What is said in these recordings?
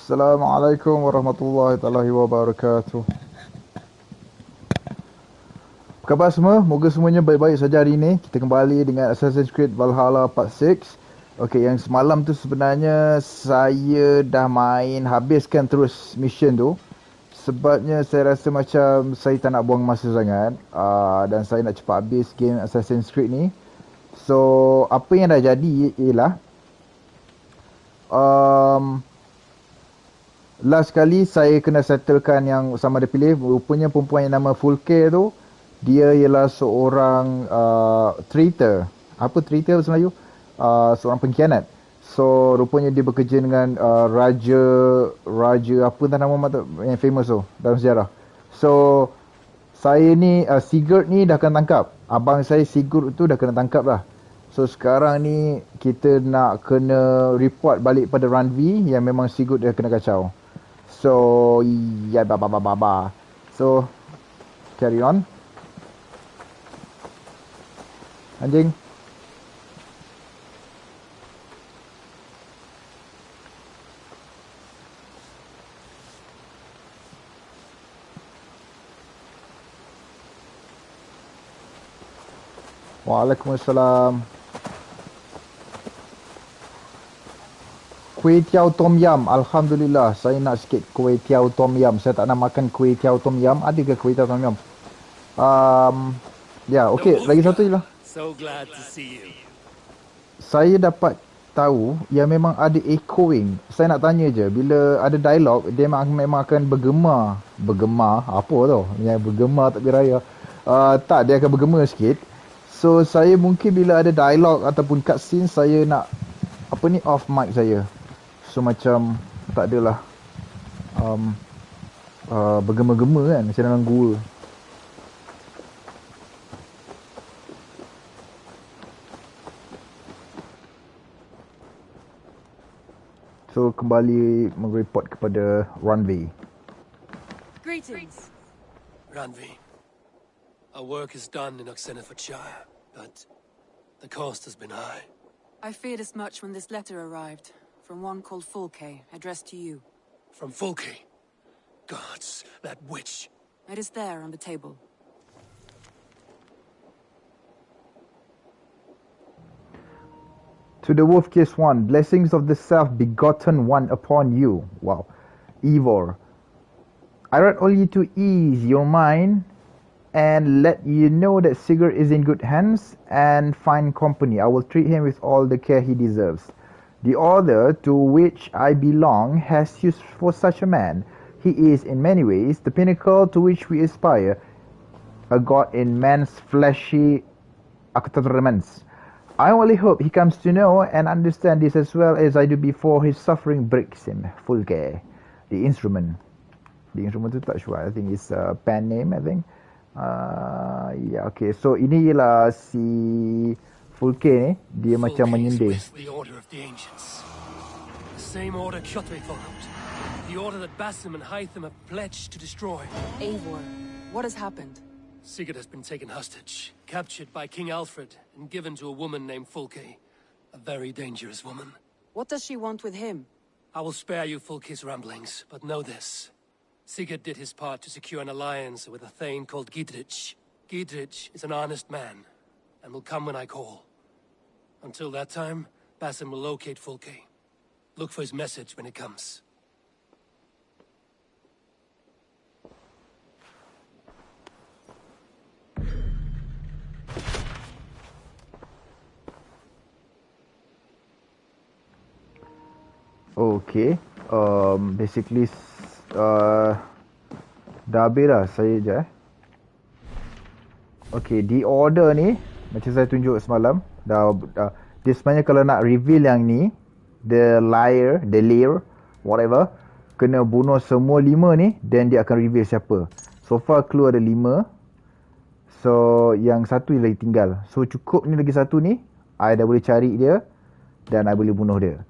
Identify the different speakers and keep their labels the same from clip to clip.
Speaker 1: Assalamualaikum warahmatullahi wabarakatuh. Apa khabar semua? Moga semuanya baik-baik saja hari ini. Kita kembali dengan Assassin's Creed Valhalla Part 6. Okey, yang semalam tu sebenarnya saya dah main habiskan terus mission tu. Sebabnya saya rasa macam saya tak nak buang masa sangat. Dan saya nak cepat habis game Assassin's Creed ni. So, apa yang dah jadi ialah last kali saya kena settlekan yang sama ada pilih. Rupanya perempuan yang nama Fulke tu, dia ialah seorang traitor. Apa traitor bahasa Melayu? Seorang pengkhianat. So rupanya dia bekerja dengan raja apa entah nama yang famous tu dalam sejarah. So saya ni Sigurd ni dah kena tangkap. Abang saya Sigurd tu dah kena tangkap dah. So sekarang ni kita nak kena report balik pada Ranvi yang memang Sigurd dah kena kacau. So ya ba. So carry on. Anjing. Waalaikumsalam. Kuih tiaw tom yam. Alhamdulillah. Saya nak sikit kuih tiaw tom yam. Saya tak nak makan kuih tiaw tom yam. Ada ke kuih tiaw tom yam? Ya, okey. Lagi satu je lah.
Speaker 2: So glad to see you.
Speaker 1: Saya dapat tahu yang memang ada echoing. Saya nak tanya je. Bila ada dialog, dia memang akan bergema. Bergema? Apa tu? Yang bergema tak beraya. Tak, dia akan bergema sikit. So, saya mungkin bila ada dialog ataupun cutscene, saya nak off mic saya. So, macam tak adalah bergema-gema kan, macam dalam gua. So, kembali mereport kepada Ranvi.
Speaker 3: Greetings.
Speaker 2: Ranvi, our work is done in Oxenfordshire, but the cost has been high.
Speaker 3: I feared as much when this letter arrived, from one called Fulke, addressed to you.
Speaker 2: From Fulke? Gods, that witch.
Speaker 3: It is there on the table.
Speaker 1: To the Wolf Case One, blessings of the self-begotten one upon you. Wow. Ivor. I write only to ease your mind and let you know that Sigurd is in good hands and fine company. I will treat him with all the care he deserves. The order to which I belong has use for such a man. He is, in many ways, the pinnacle to which we aspire, a god in man's fleshy accoutrements. I only hope he comes to know and understand this as well as I do before his suffering breaks him. Fulke, the instrument. The instrument tu tak sure. I think it's a pen name, I think. Yeah, okay. So ini ialah si Fulke ni. Dia macam menyindir.
Speaker 2: The order of the ancients. The same order Kjotve followed. The order that Basim and Hytham have pledged to destroy.
Speaker 3: Eivor, what has happened?
Speaker 2: Sigurd has been taken hostage, captured by King Alfred, and given to a woman named Fulke. A very dangerous woman.
Speaker 3: What does she want with him?
Speaker 2: I will spare you Fulke's ramblings, but know this. Sigurd did his part to secure an alliance with a thane called Gidrich. Gidrich is an honest man, and will come when I call. Until that time, Basim will locate Fulke. Look for his message when it comes.
Speaker 1: Okay. Basically dah habis dah saya je Okay, the order ni macam saya tunjuk semalam dah dia sebenarnya kalau nak reveal yang ni the liar, whatever, kena bunuh semua 5 ni then dia akan reveal siapa. So far keluar ada 5. So yang satu lagi tinggal. So cukup ni lagi satu ni, I dah boleh cari dia dan I boleh bunuh dia.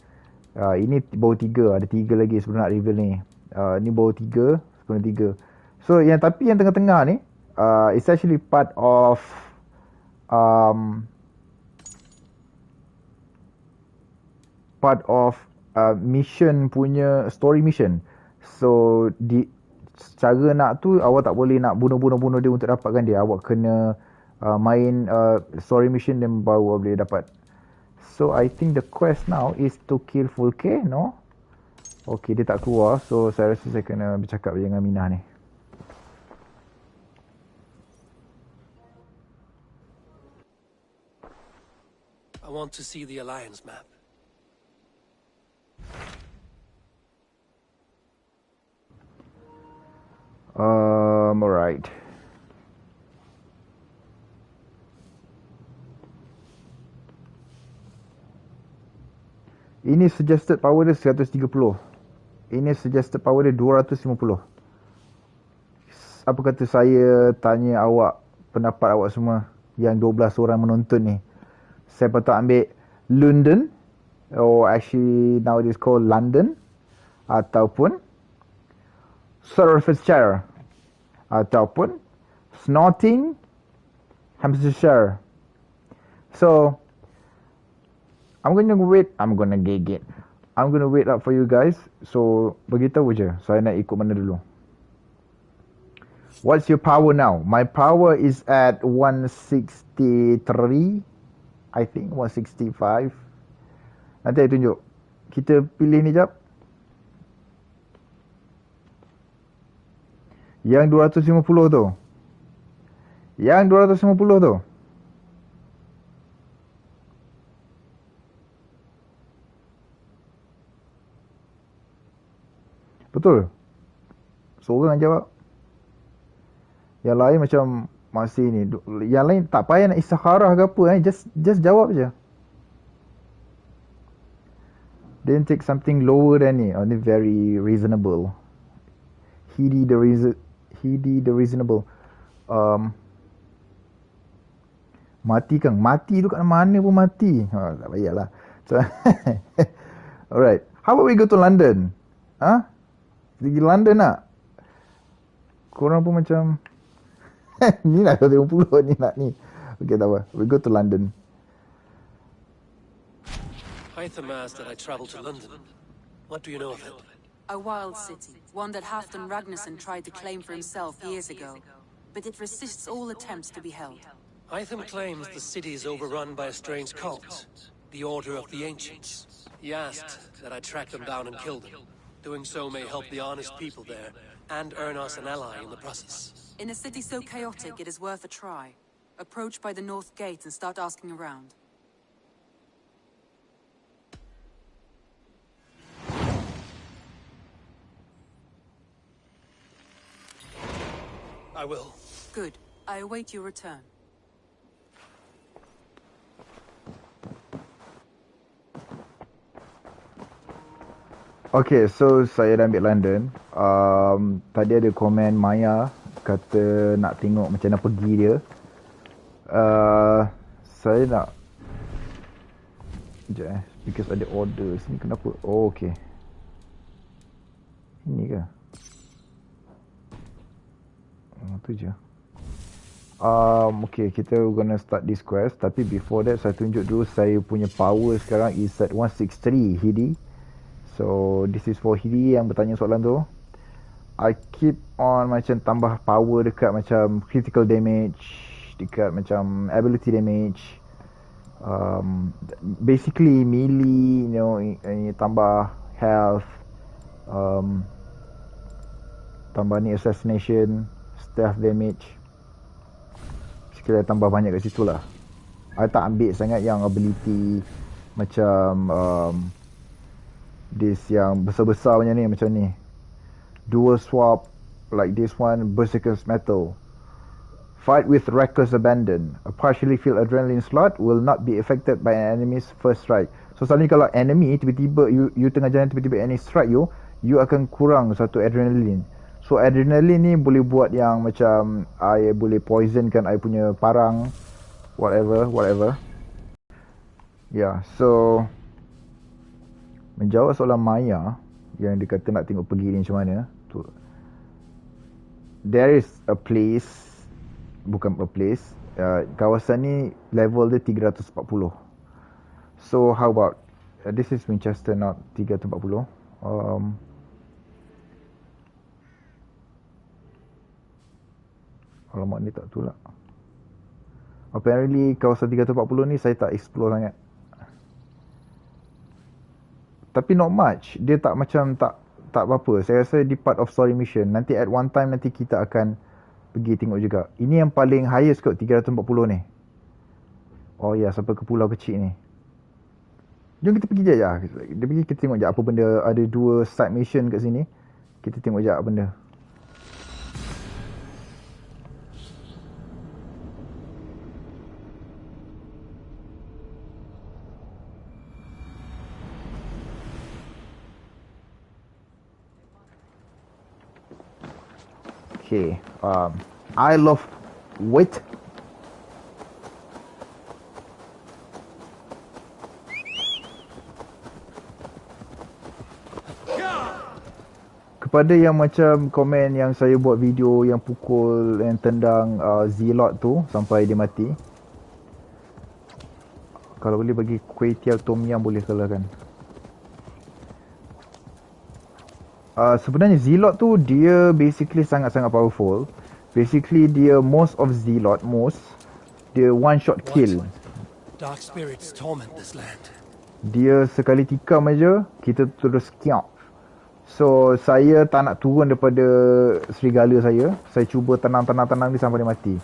Speaker 1: Ini baru 3. Ada 3 lagi sebelum nak reveal ni. Ni baru 3. Sebelum 3. So tapi yang tengah-tengah ni it's actually part of mission punya story mission. So cara nak tu awak tak boleh nak bunuh dia untuk dapatkan dia. Awak kena main story mission dan baru boleh dapat. So I think the quest now is to kill full K, no? Okay, dia tak keluar. So saya rasa saya kena bercakap dengan Minah ni.
Speaker 2: I want to see the Alliance map.
Speaker 1: Alright. Ini suggested power dia 130. Ini suggested power dia 250. Apa kata saya tanya awak, pendapat awak semua yang 12 orang menonton ni. Saya patut ambil London, or actually now it is called London, ataupun Surfordshire, ataupun Snorting, Hampshire. So I'm gonna wait up for you guys. So beritahu je saya nak ikut mana dulu. What's your power now? My power is at 163, I think 165. Nanti saya tunjuk. Kita pilih ni jap. Yang 250 tu. Yang 250 tu. Betul? Seorang jawab. Yang lain macam masih ni. Yang lain tak payah nak istikharah ke apa. Just jawab je. Then take something lower than ni. Oh, ni very reasonable. Heedy the reasonable. Mati kan? Mati tu kat mana pun mati. Tak payahlah. So, alright. How about we go to London? Huh? Pergi London nak? Korang pun macam ni nak 30 ni nak ni. Okay, tak apa. We go to London.
Speaker 2: Hytham asked that I travel to London. What do you know of it?
Speaker 3: A wild city, one that Halfdan Ragnarsson tried to claim for himself years ago. But it resists all attempts to be held.
Speaker 2: Hytham claims the city is overrun by a strange cult, the Order of the Ancients. He asked that I track them down and kill them. Doing so may help the honest people there, and earn us an ally in the process.
Speaker 3: In a city so chaotic, it is worth a try. Approach by the North Gate and start asking around.
Speaker 2: I will.
Speaker 3: Good. I await your return.
Speaker 1: Okay, so saya dah ambil London. Tadi ada komen Maya kata nak tengok macam mana pergi dia. Saya nak sekejap because ada order sini. Kenapa? Oh, okay. Ini ke? Tu je. Okay, kita gonna start this quest. Tapi before that, saya tunjuk dulu saya punya power sekarang is at 163 Hidi. So this is for Hidi yang bertanya soalan tu. I keep on macam tambah power dekat macam critical damage, dekat macam ability damage. Basically melee, you know, tambah health, tambah ni assassination, stealth damage. Sekiranya tambah banyak kat situ lah. I tak ambil sangat yang ability macam this yang besar-besar macam ni. Dual swap like this one, Berserker's Metal. Fight with reckless abandon. A partially filled adrenaline slot will not be affected by an enemy's first strike. So selalunya kalau enemy tiba-tiba you tengah jalan tiba-tiba enemy strike you akan kurang satu adrenaline. So adrenaline ni boleh buat yang macam I boleh poisonkan I punya parang, whatever. Yeah, so menjawab soalan Maya yang dia kata nak tengok pergi ni macam mana tu. There is a place, bukan a place, kawasan ni level dia 340. So how about This is Winchester, not 340. Alamak, ni tak tu lah. Apparently kawasan 340 ni saya tak explore sangat. Tapi not much. Dia tak macam tak apa-apa. Saya rasa di part of story mission. Nanti at one time nanti kita akan pergi tengok juga. Ini yang paling highest kot 340 ni. Oh ya, sampai ke pulau kecil ni. Jom kita pergi je. Dia pergi kita tengok je apa benda. Ada 2 side mission kat sini. Kita tengok je apa benda. Okay, I love wait. Kepada yang macam komen yang saya buat video yang pukul yang tendang Zilot tu sampai dia mati. Kalau boleh bagi kuih tiaw tom yum boleh kalahkan. Sebenarnya Zilot tu dia basically sangat-sangat powerful. Basically dia most of Zilot dia one shot kill.
Speaker 2: Dark spirits torment this land.
Speaker 1: Dia sekali tikam aja kita terus kiap. So saya tak nak turun daripada serigala saya. Saya cuba tenang dia sampai dia mati.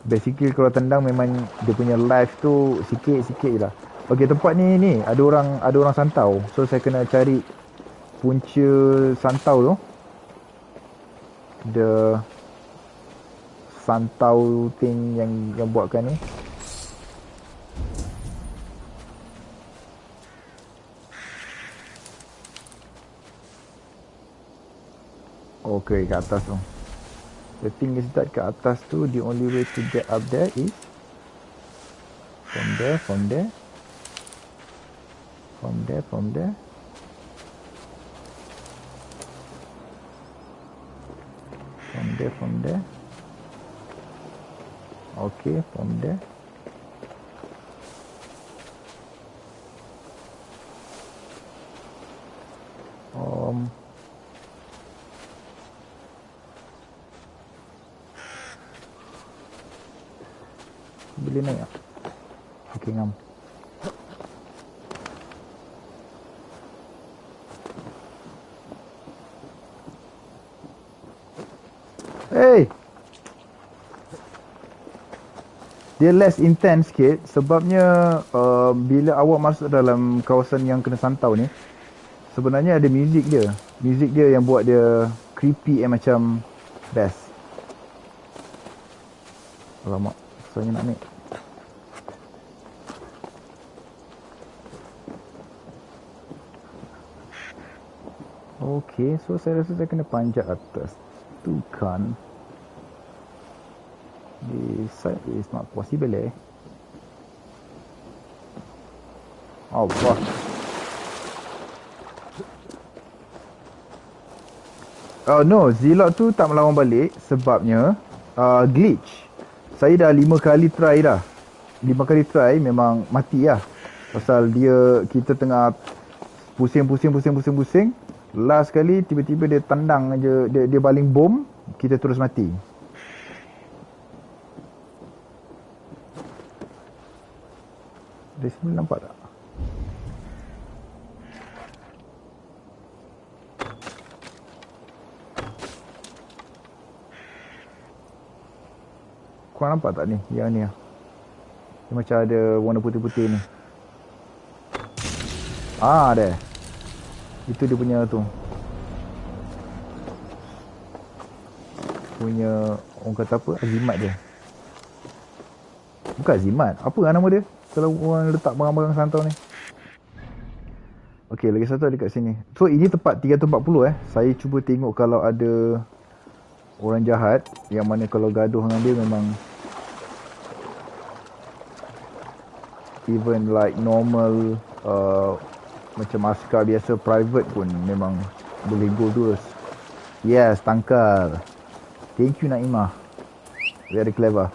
Speaker 1: Basically kalau tendang memang dia punya life tu sikit-sikit je lah. Okay, tempat ni ada orang santau. So saya kena cari punca santau tu. The santau thing yang buatkan ni. Okay, kat atas tu. The thing is that kat atas tu the only way to get up there is from there. From there. Okay, from there. Boleh naik tak? Okay, ngam. Hey! Dia less intense sikit sebabnya bila awak masuk dalam kawasan yang kena santau ni, sebenarnya ada muzik dia. Muzik dia yang buat dia creepy macam best. Alamak, saya nak naik. Okay, so saya rasa saya kena panjat atas tu kan. This side is not possible Allah. Oh no, Zilot tu tak melawan balik sebabnya glitch. Saya dah 5 kali try dah. 5 kali try memang mati lah. Pasal kita tengah pusing. Last kali tiba-tiba dia tendang aja, dia baling bom, kita terus mati. Dari sini nampak tak? Korang nampak tak ni? Yang ni lah. Dia macam ada warna putih-putih ni. Ada. Itu dia punya tu. Punya, orang kata apa? Azimat dia. Bukan azimat. Apa nama dia? Kalau orang letak barang-barang santau ni. Okey, lagi satu ada kat sini. So, ini tempat 340 Saya cuba tengok kalau ada orang jahat. Yang mana kalau gaduh dengan dia memang even like normal macam askar biasa private pun memang boleh go terus. Yes, tangkal. Thank you Naimah. Very clever.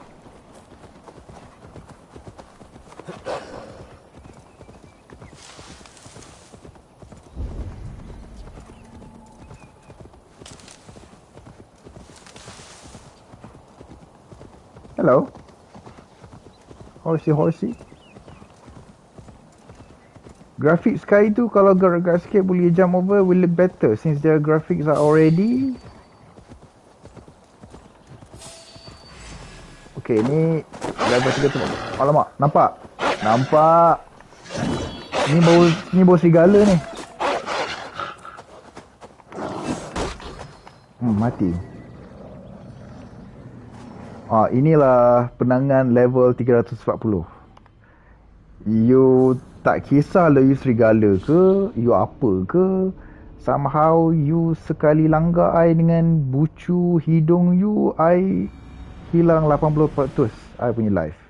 Speaker 1: Hello. Horsey. Graphic Sky tu kalau gerak-gerak sikit boleh jump over will look better since their graphics are already. Okay, ni level 3 tu. Alamak, nampak? Ni bau serigala ni. Mati. Inilah penangan level 340. You tak kisah lah you serigala ke, you apa ke, somehow you sekali langgar I dengan bucu hidung you, I hilang 80% I punya life.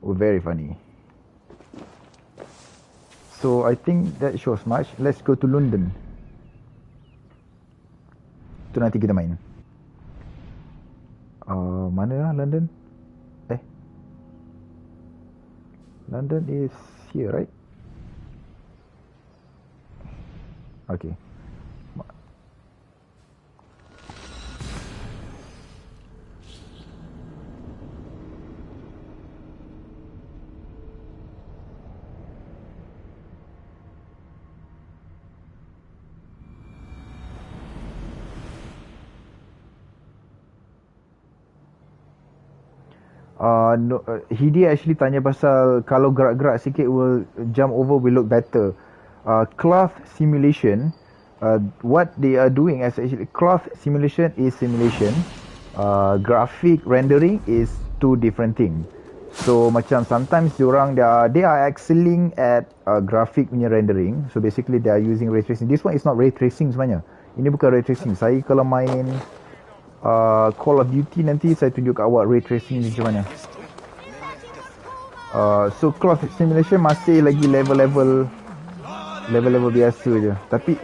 Speaker 1: Very funny. So I think that shows much. Let's go to London. Tu nanti kita main. Mana lah London? London is here, right? Okay. Hidi actually tanya pasal kalau gerak-gerak sikit will jump over will look better. Cloth simulation, what they are doing is actually cloth simulation is simulation. Graphic rendering is two different thing. So macam sometimes they are excelling at graphic punya rendering. So basically they are using ray tracing. This one is not ray tracing sebenarnya. Ini bukan ray tracing. Saya kalau main Call of Duty nanti saya tunjuk kat awak ray tracing ni macam mana. So cloth simulation masih lagi level-level biasa je. Tapi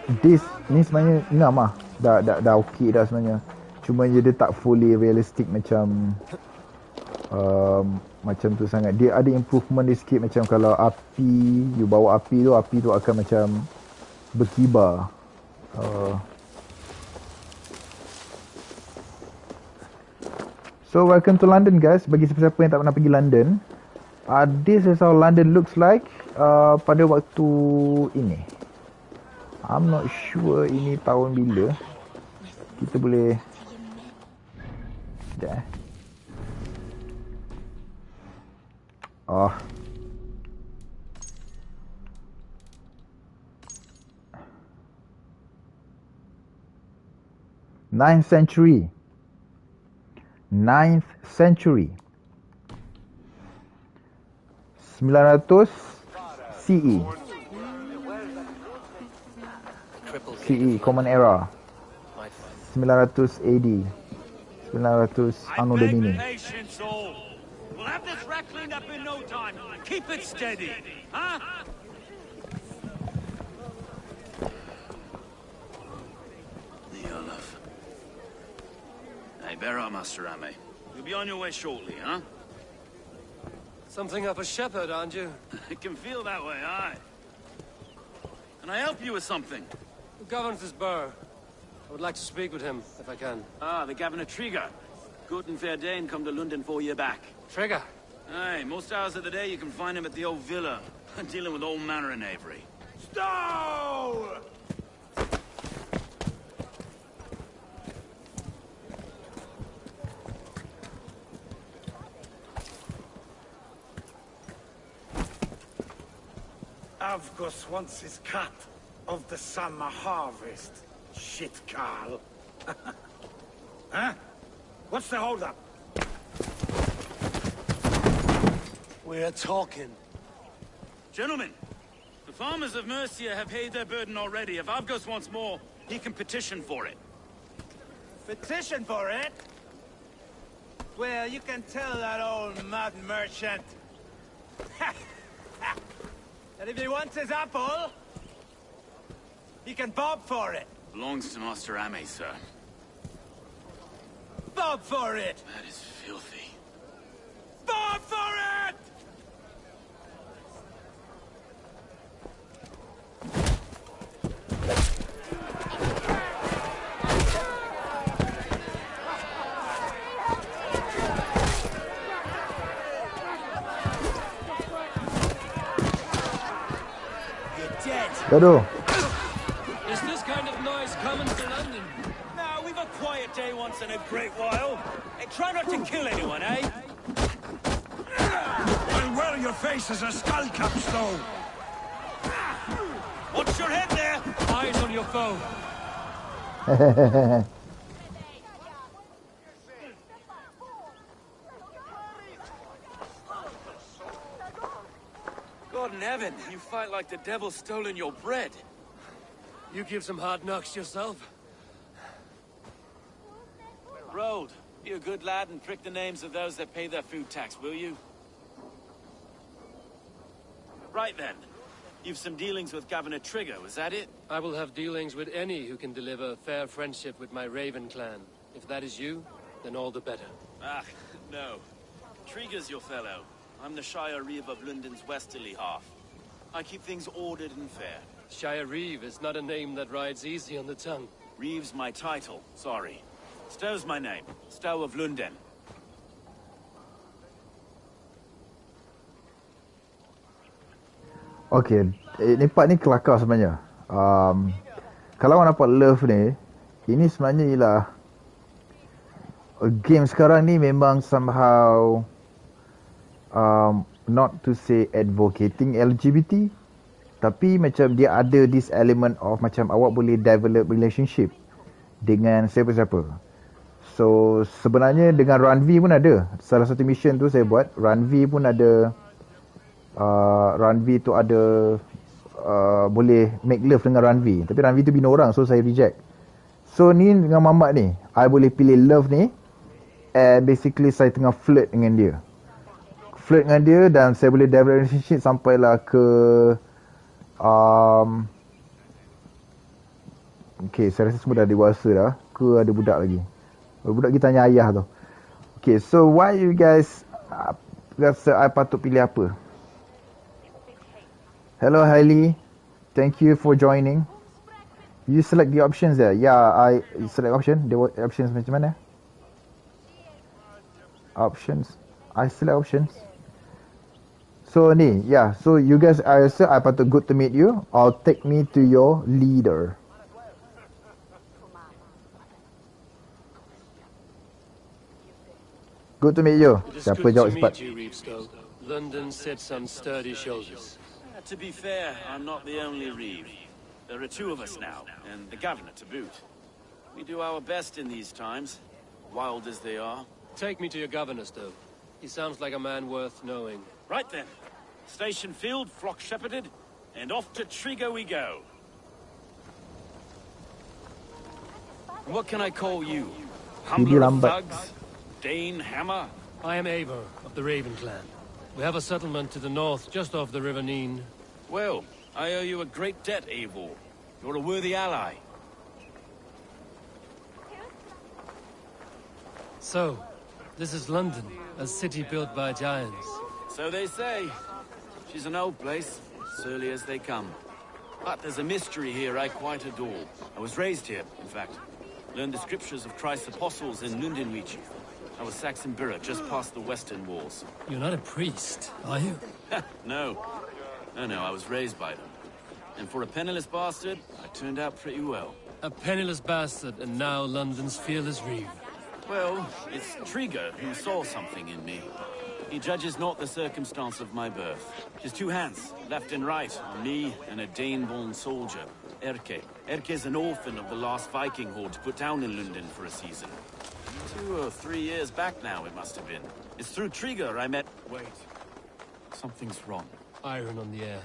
Speaker 1: ni sebenarnya ngam lah. Dah okey dah sebenarnya. Cuma je dia tak fully realistic macam macam tu sangat. Dia ada improvement dia sikit macam kalau api, you bawa api tu akan macam berkibar. So welcome to London guys. Bagi siapa-siapa yang tak pernah pergi London, this is how London looks like pada waktu ini. I'm not sure ini tahun bila. Kita boleh sekejap 9th century 900 CE Common Era 900 AD 900 Anno Domini.
Speaker 4: We'll have this wreck cleaned up in no time. Keep it steady, huh? The Olaf. Hey, bear up, Master Ame. You'll be on your way shortly, huh?
Speaker 2: Something of a shepherd, aren't you?
Speaker 4: It can feel that way, aye. Can I help you with something?
Speaker 2: Who governs this burr? I would like to speak with him, if I can.
Speaker 4: The Governor Trigger. Good and fair Dane come to London 4 year back.
Speaker 2: Trigger?
Speaker 4: Aye, most hours of the day you can find him at the old villa, dealing with all manner in Avery. Stow!
Speaker 5: Avgus wants his cut of the summer harvest. Shit, Carl. Huh? What's the holdup?
Speaker 2: We're talking.
Speaker 4: Gentlemen, the farmers of Mercia have paid their burden already. If Avgus wants more, he can petition for it.
Speaker 6: Petition for it? Well, you can tell that old mud merchant that if he wants his apple, he can bob for it.
Speaker 4: Belongs to Master Ame, sir.
Speaker 6: Bob for it!
Speaker 4: That is filthy.
Speaker 6: Bob for it!
Speaker 1: Gaduh.
Speaker 2: Is this kind of noise common to London?
Speaker 4: Now, we've a quiet day once in a great while. Hey, try not to kill anyone, eh?
Speaker 5: I'll wear your face as a skull cap, Stowe.
Speaker 4: Watch your head there!
Speaker 2: Eyes on your foe.
Speaker 4: God in heaven, you fight like the devil's stolen your bread.
Speaker 2: You give some hard knocks yourself.
Speaker 4: Road, be a good lad and prick the names of those that pay their food tax, will you? Right then. You've some dealings with Governor Trigger, was that it?
Speaker 2: I will have dealings with any who can deliver fair friendship with my Raven clan. If that is you, then all the better.
Speaker 4: Ah, no. Trigger's your fellow. I'm the Shire Reeve of London's westerly half. I keep things ordered and fair.
Speaker 2: Shire Reeve is not a name that rides easy on the tongue.
Speaker 4: Reeve's my title, sorry. Stow's my name. Stow of London.
Speaker 1: Okay, ni part ni kelakar sebenarnya. Kalau orang dapat love ni, ini sebenarnya ialah game sekarang ni memang somehow not to say advocating LGBT, tapi macam dia ada this element of macam awak boleh develop relationship dengan siapa-siapa. So sebenarnya dengan Run V pun ada. Salah satu mission tu saya buat, Run V pun ada. Run V tu ada boleh make love dengan Run V, tapi Run V tu bina orang, so saya reject. So ni dengan Mamat ni, I boleh pilih love ni, and basically saya tengah flirt dengan dia dan saya boleh develop relationship sampailah ke okay, saya rasa semua dah dewasa dah ke ada budak lagi. Budak kita tanya ayah tu. Okay, so why you guys rasa I patut pilih apa? Hello Hailey, thank you for joining. You select the options there. Yeah, I select option. The options macam mana? Options. I select options. So ni, yeah. So you guys, I rasa I patut good to meet you. Or take me to your leader. Good to meet you.
Speaker 2: It is
Speaker 1: Siapa
Speaker 2: good
Speaker 1: jawab
Speaker 2: to
Speaker 1: cepat?
Speaker 2: meet you, Reevestoke. London sits on sturdy shoulders.
Speaker 4: To be fair, I'm not the only Reeve. There are two of us now, and the governor to boot. We do our best in these times, wild as they are.
Speaker 2: Take me to your governor, Stowe. He sounds like a man worth knowing.
Speaker 4: Right then. Station filled, flock shepherded, and off to Trigger we go. What can I call you? Humbler of thugs? Dane Hammer?
Speaker 2: I am Eivor of the Raven clan. We have a settlement to the north, just off the River Neen.
Speaker 4: Well, I owe you a great debt, Eivor. You're a worthy ally.
Speaker 2: So, this is London, a city built by giants.
Speaker 4: So they say. She's an old place, surly as they come. But there's a mystery here I quite adore. I was raised here, in fact. Learned the scriptures of Christ's apostles in Lundenwich. I was Saxon Borough, just past the western walls.
Speaker 2: You're not a priest, are you?
Speaker 4: No. No, I was raised by them. And for a penniless bastard, I turned out pretty well.
Speaker 2: A penniless bastard, and now London's fearless Reeve.
Speaker 4: Well, it's Trigger who saw something in me. He judges not the circumstance of my birth. His two hands, left and right, on me and a Dane-born soldier, Erke. Erke's an orphan of the last Viking horde put down in London for a season. 2 or 3 years back now, it must have been. It's through Trigger I met... Wait. Something's wrong.
Speaker 2: Iron on the air.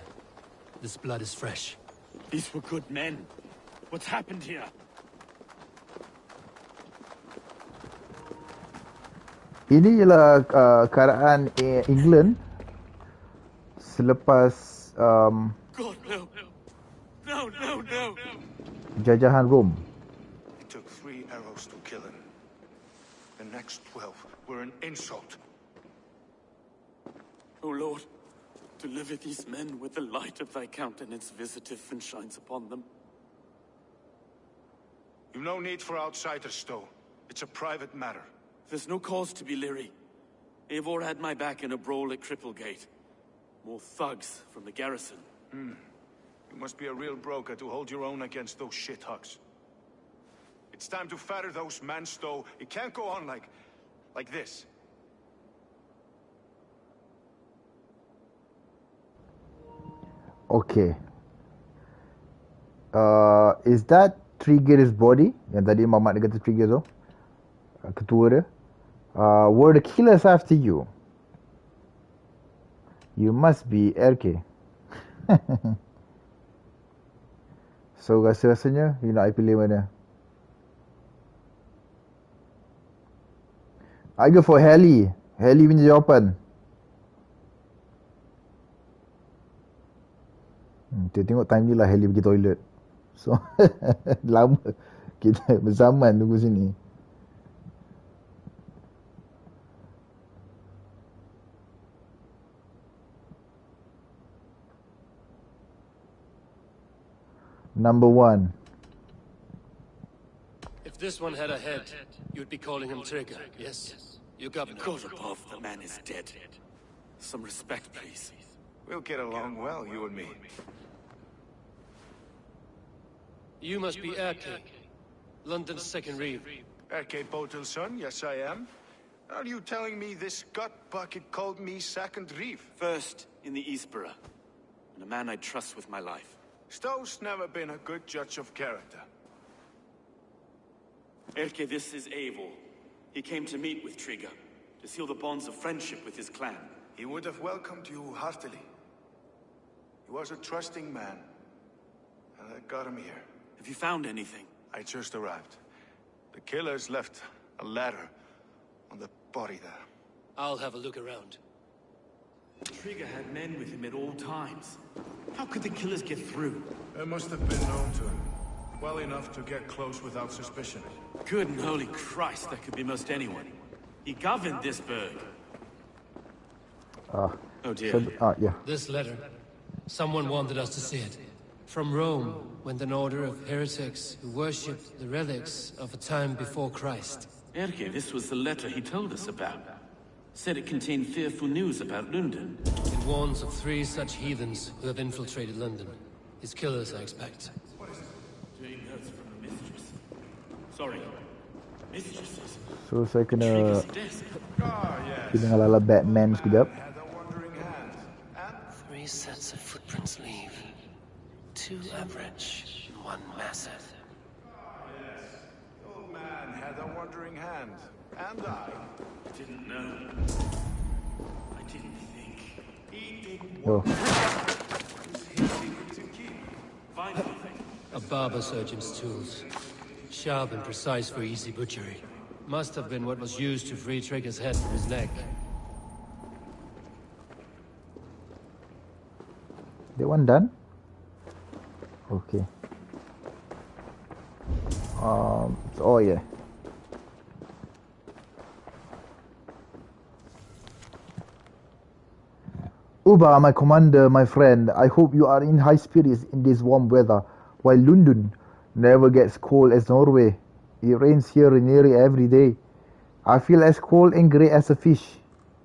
Speaker 2: This blood is fresh.
Speaker 4: These were good men. What's happened here?
Speaker 1: Ini ialah keadaan England selepas
Speaker 4: God, no. No.
Speaker 1: jajahan Rom.
Speaker 5: It took 3 arrows to kill him. The next 12 were an insult.
Speaker 4: O Lord, deliver these men with the light of thy countenance visiteth and shines upon them.
Speaker 5: You've no need for outsiders, Stowe. It's a private matter.
Speaker 4: There's no cause to be leery. Eivor had my back in a brawl at Cripplegate. More thugs from the garrison.
Speaker 5: You must be a real broker to hold your own against those shithugs. It's time to fetter those men, Stowe. It can't go on like this.
Speaker 1: Okay. Is that Trigger's body? Yang tadi Mamat dia kata Trigger tu, ketua dia. Were the killers after you? You must be RK. So rasanya you nak I pilih mana? I go for Hallie. Hallie punya jawapan. Kita tengok time ni lah Hallie pergi toilet. So lama kita berzaman tunggu sini. Number 1.
Speaker 2: If this one had a head, you'd be calling him Trigger, yes? You governor.
Speaker 4: God above, the man is dead. Some respect, please.
Speaker 5: We'll get along well, you and me.
Speaker 2: You must be Erke, London's second reeve.
Speaker 5: Erke Botel's son, yes I am. Are you telling me this gut bucket called me second reeve?
Speaker 4: First in the Eastborough, and a man I trust with my life.
Speaker 5: Stowe's never been a good judge of character.
Speaker 4: Erke, this is Eivor. He came to meet with Trigger, to seal the bonds of friendship with his clan.
Speaker 5: He would have welcomed you heartily. He was a trusting man, and I got him here.
Speaker 4: Have you found anything?
Speaker 5: I just arrived. The killers left a letter on the body there.
Speaker 2: I'll have a look around.
Speaker 4: Trigger had men with him at all times. How could the killers get through?
Speaker 5: They must have been known to him. Well enough to get close without suspicion.
Speaker 4: Good and holy Christ, that could be most anyone. He governed this burg. Oh dear.
Speaker 1: Yeah.
Speaker 2: This letter. Someone wanted us to see it. From Rome went an order of heretics who worshipped the relics of a time before Christ.
Speaker 4: Erke, this was the letter he told us about. Said it contained fearful news about London.
Speaker 2: It warns of 3 such heathens who have infiltrated London. His killers, I expect.
Speaker 4: Doing notes from the mistress. Sorry. Mistresses.
Speaker 1: So saya kena
Speaker 4: Trigger's desk.
Speaker 1: kena ala-ala Batman sekejap.
Speaker 5: Had a wandering hand. And
Speaker 2: 3 sets of footprints leave. 2 average, and 1 massive.
Speaker 5: yes, the old man had a wandering hand. And I
Speaker 4: Didn't know. I didn't think.
Speaker 5: He didn't
Speaker 1: Oh.
Speaker 5: want his secret to keep.
Speaker 4: Finally.
Speaker 2: A barber surgeon's tools. Sharp and precise for easy butchery. Must have been what was used to free Trigger's head from his neck.
Speaker 1: That one done? Okay. Oh yeah. Uba, my commander, my friend, I hope you are in high spirits in this warm weather, while London never gets cold as Norway. It rains here nearly every day. I feel as cold and grey as a fish.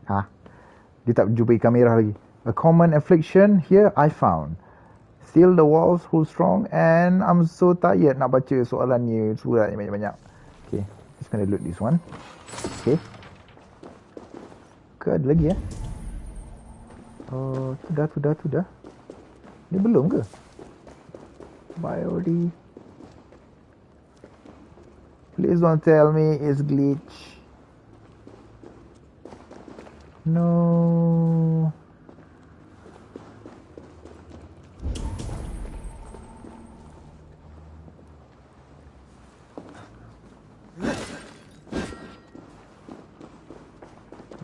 Speaker 1: Dia tak jumpa ikan merah lagi. A common affliction here I found. Still the walls hold strong and I'm so tired nak baca soalan ni, surat ni banyak-banyak. Okay, just gonna load this one. Okay. Ke ada lagi Oh, sudah. Ni belum ke? Biody. Please don't tell me it's glitch. No.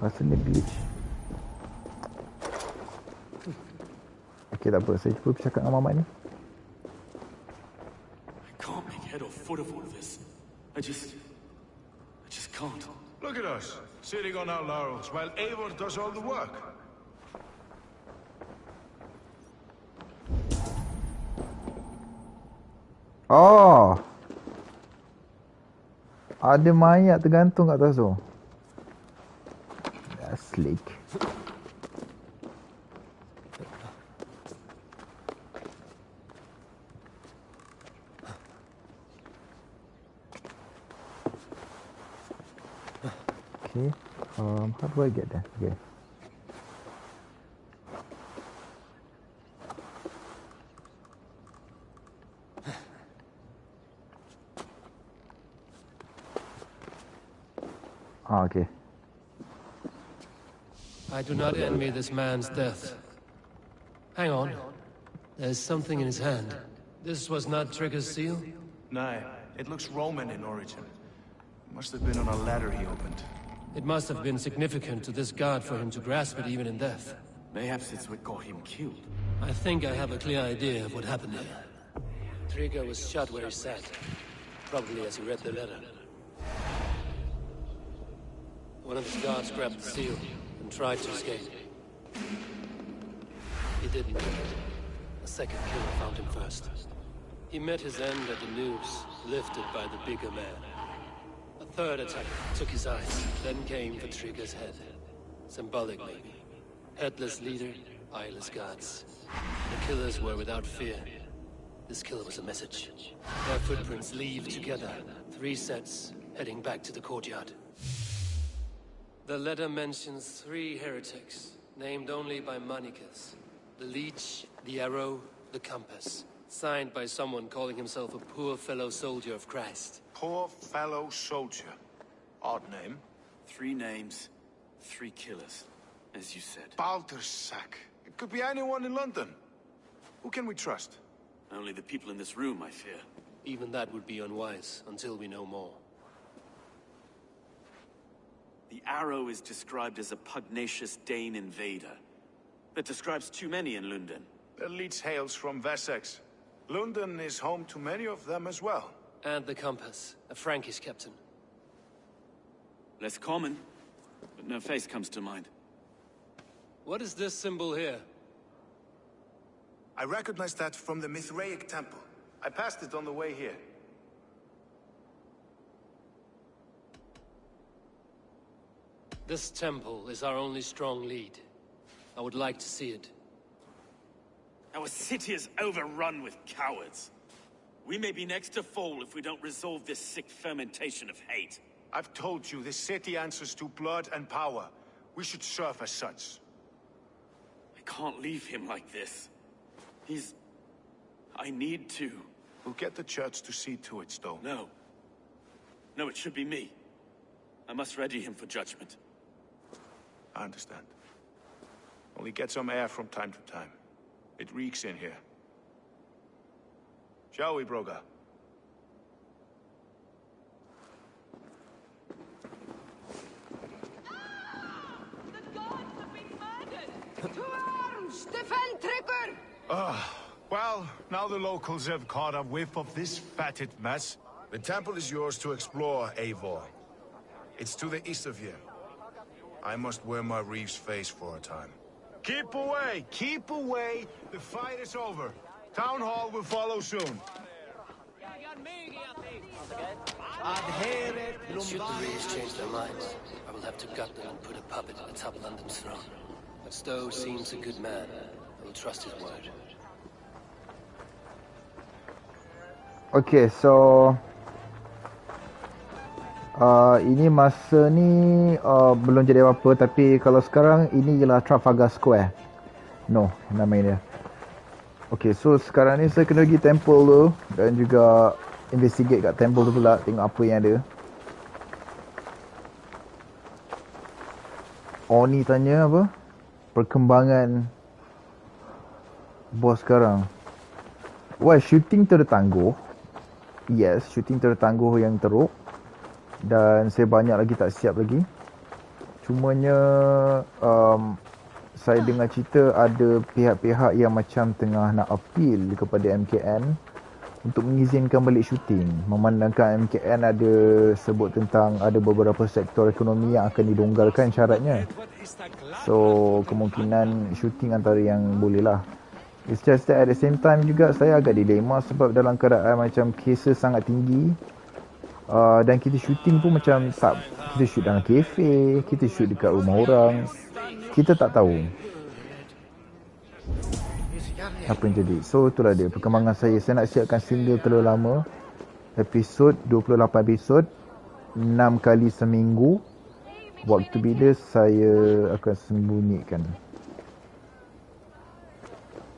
Speaker 1: Rasanya glitch. Okay, tak apa. Saya cuba bercakap dengan Mamat ni.
Speaker 4: I can't make head or foot of all of this. I just can't.
Speaker 5: Look at us, sitting on our laurels while Eivor does all the work.
Speaker 1: Oh. Ada mayat tergantung kat atas tu. That's slick. Okay. How do I get there? Okay. Okay.
Speaker 2: I do not envy this man's death. Hang on. There's something in his hand. This was not Trigger's seal?
Speaker 7: No, it looks Roman in origin. Must have been on a ladder he opened.
Speaker 2: It must have been significant to this god for him to grasp it even in death.
Speaker 4: Mayhaps it's what got him killed.
Speaker 2: I think I have a clear idea of what happened here. Trigger was shot where he sat. Probably as he read the letter. One of his guards grabbed the seal and tried to escape. He didn't make it. A second killer found him first. He met his end at the noose, lifted by the bigger man. A third attacker took his eyes, then came for Trigger's head. Symbolic, maybe. Headless leader, eyeless guards. The killers were without fear. This killer was a message. Their footprints leave together. 3 sets, heading back to the courtyard. The letter mentions 3 heretics, named only by Manicus. The Leech, the Arrow, the Compass. Signed by someone calling himself a poor fellow soldier of Christ.
Speaker 7: Poor fellow soldier. Odd name.
Speaker 4: 3 names, 3 killers, as you said.
Speaker 7: Baldersack. It could be anyone in London. Who can we trust?
Speaker 4: Only the people in this room, I fear.
Speaker 2: Even that would be unwise, until we know more.
Speaker 4: The Arrow is described as a pugnacious Dane invader. That describes too many in London.
Speaker 7: The Leech hails from Wessex. London is home to many of them as well.
Speaker 2: And the Compass, a Frankish captain.
Speaker 4: Less common, but no face comes to mind.
Speaker 2: What is this symbol here?
Speaker 7: I recognize that from the Mithraic temple. I passed it on the way here.
Speaker 2: This temple is our only strong lead. I would like to see it.
Speaker 4: Our city is overrun with cowards. We may be next to fall if we don't resolve this sick fermentation of hate.
Speaker 7: I've told you, this city answers to blood and power. We should serve as such.
Speaker 4: I can't leave him like this. I need to.
Speaker 7: We'll get the church to see to it, Stone.
Speaker 4: No. No, it should be me. I must ready him for judgment.
Speaker 7: I understand. Only get some air from time to time. It reeks in here. Shall we, Broga?
Speaker 8: The gods have been murdered! To arms! Defend Trigger!
Speaker 7: Well, now the locals have caught a whiff of this fatted mess. The temple is yours to explore, Eivor. It's to the east of here. I must wear my Reeve's face for a time. Keep away! Keep away! The fight is over. Town Hall will follow soon.
Speaker 2: Should the Reeves change their minds, I will have to gut them and put a puppet atop London's throne. But Stowe seems a good man. I will trust his word.
Speaker 1: Okay, so ini masa ni belum jadi apa-apa, tapi kalau sekarang ini ialah Trafalgar Square. No, nama dia. Okay, so sekarang ni saya kena pergi temple tu dan juga investigate kat temple tu pula, tengok apa yang ada. Oni tanya apa? Perkembangan bos sekarang. Well, shooting tertangguh. Yes, shooting tertangguh yang teruk. Dan saya banyak lagi tak siap lagi. Cumanya saya dengar cerita ada pihak-pihak yang macam tengah nak appeal kepada MKN untuk mengizinkan balik shooting. Memandangkan MKN ada sebut tentang ada beberapa sektor ekonomi yang akan didonggarkan syaratnya. So kemungkinan shooting antara yang boleh lah. It's just that at the same time juga saya agak dilema sebab dalam keadaan macam cases sangat tinggi. Dan kita shooting pun macam tak, kita shoot dalam kafe, kita shoot dekat rumah orang. Kita tak tahu apa yang jadi. So itulah dia perkembangan saya. Saya nak siapkan single terlalu lama. Episod 28 episod 6 kali seminggu. Waktu bila saya akan sembunyikan.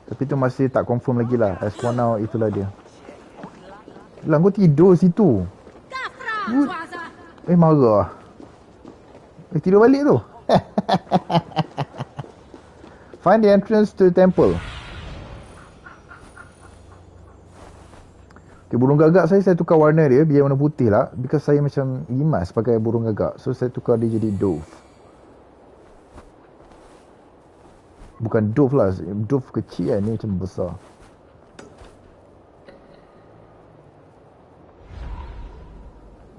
Speaker 1: Tapi tu masih tak confirm lagi lah. As for now, itulah dia. Lah, kau tidur situ. Marah. Tidur balik tu. Find the entrance to the temple. Okay, burung gagak saya tukar warna dia biar warna putih lah. Because saya macam imas pakai burung gagak. So saya tukar dia jadi dove. Bukan dove lah. Dove kecil kan. Ni macam besar.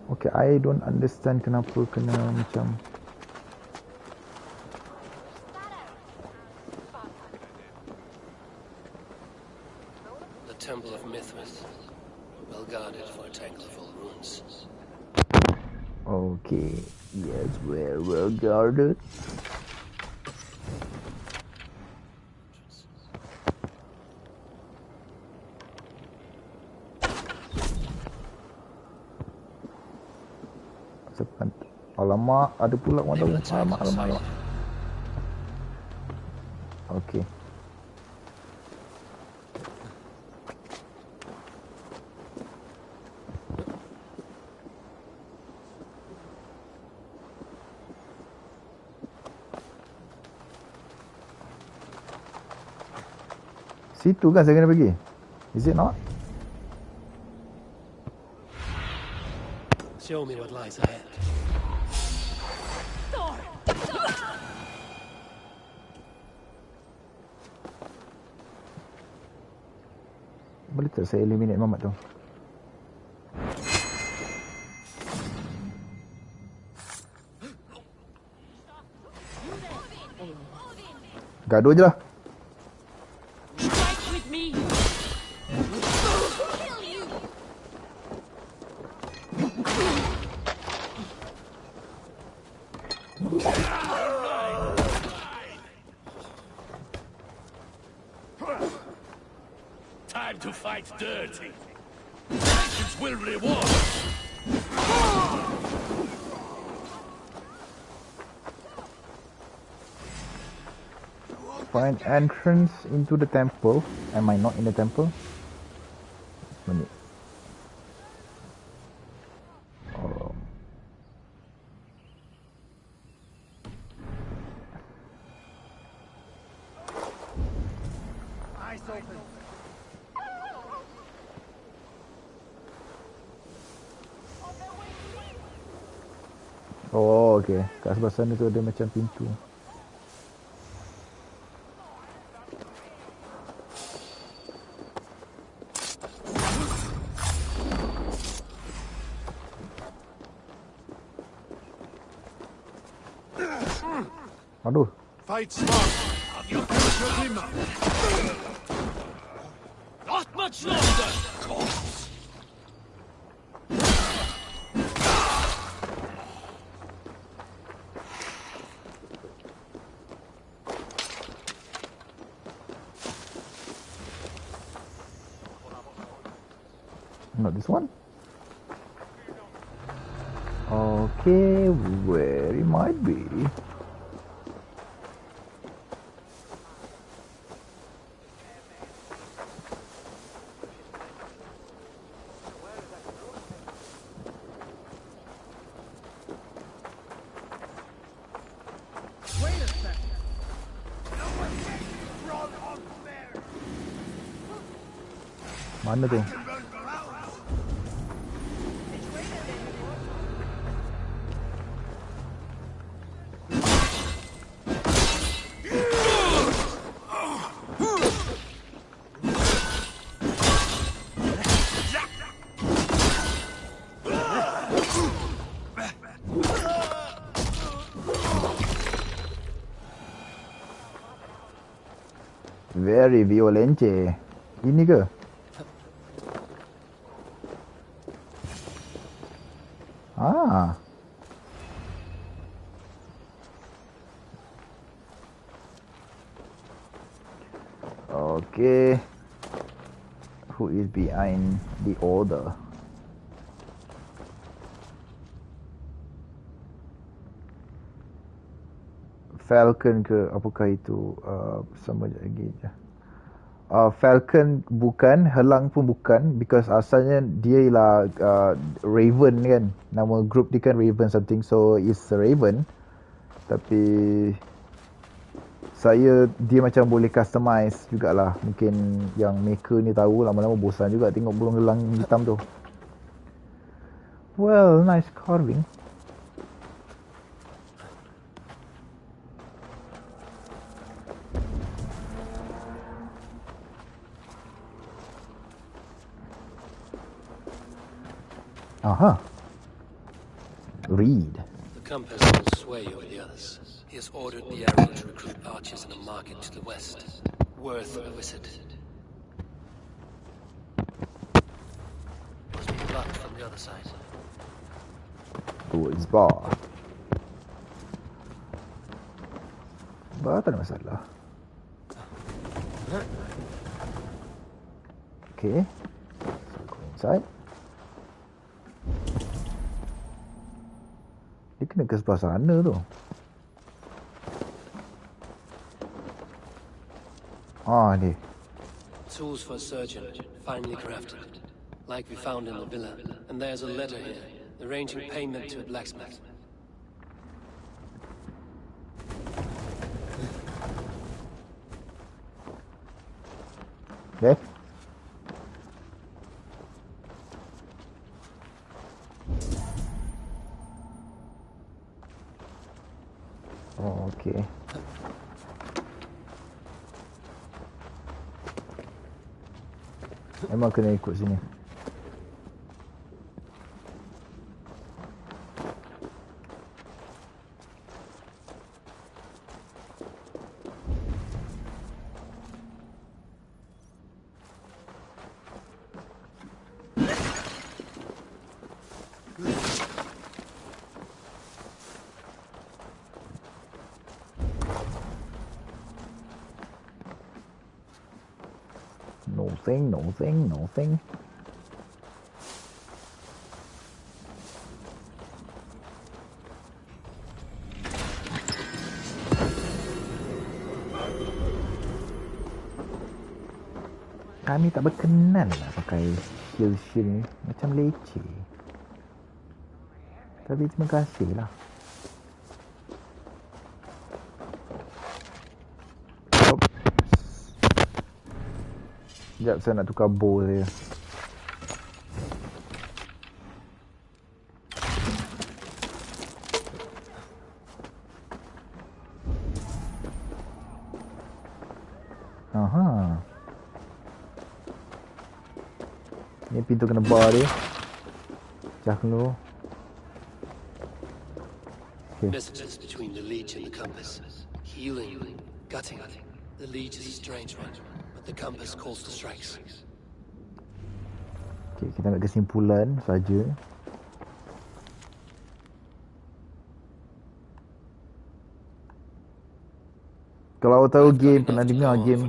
Speaker 1: Okay, I don't understand kenapa kena macam...
Speaker 2: The Temple of Mithras. Well guarded for a tangle full of ruins.
Speaker 1: Okay, yes, very well guarded. Alamak, ada pula orang tahu. Alamak. Okay. Situ kan saya kena pergi? Is it not?
Speaker 2: Show me what lies ahead.
Speaker 1: Boleh tak saya eliminate Mamat tu? Gaduh je lah.
Speaker 5: Time to fight dirty. Vengeance will reward.
Speaker 1: Find entrance into the temple. Am I not in the temple? Minute. Oh, okay. Kat sebelah sana tu ada macam pintu. Aduh.
Speaker 7: Fight smart.
Speaker 5: Not much longer.
Speaker 1: Not this one. Okay, where it might be. Mana tu? Very violente. Ini ke? Ah. Okay. Who is behind the order? Falcon ke apakah itu? Sama je lagi je. Falcon bukan, Helang pun bukan, because asalnya dia ialah Raven kan. Nama group dia kan Raven something, so it's a Raven. Tapi dia macam boleh customize jugalah. Mungkin yang maker ni tahu, lama-lama bosan juga tengok burung helang hitam tu. Well, nice carving. Aha. Read.
Speaker 2: The compass will sway over the others. He has ordered the arrow to recruit archers in a market to the west. Worth a visit. Must be blocked from the other side.
Speaker 1: Oh, it's bar. Bar tak ada masalah. Okay. So go inside. Dia kena ke sebelah sana tu. Ni.
Speaker 2: Tools for a surgeon, finely crafted. Like we found in the villa. And there's a letter here, arranging payment to a blacksmith.
Speaker 1: Okay. Okay. Memang kena ikut sini. Nothing. Kami tak berkenan lah pakai shield ni. Macam leceh. Tapi terima kasih lah. Sekejap, saya nak tukar bow saya. Aha. Ni pintu kena bar dia. Pecah dulu. Okay.
Speaker 2: Messages between the leech and the compass. Healing, gutting. The leech is a strange one. The compass calls to strikes.
Speaker 1: Okay, kita ambil kesimpulan saja. Kalau tahu game, pernah dengar game.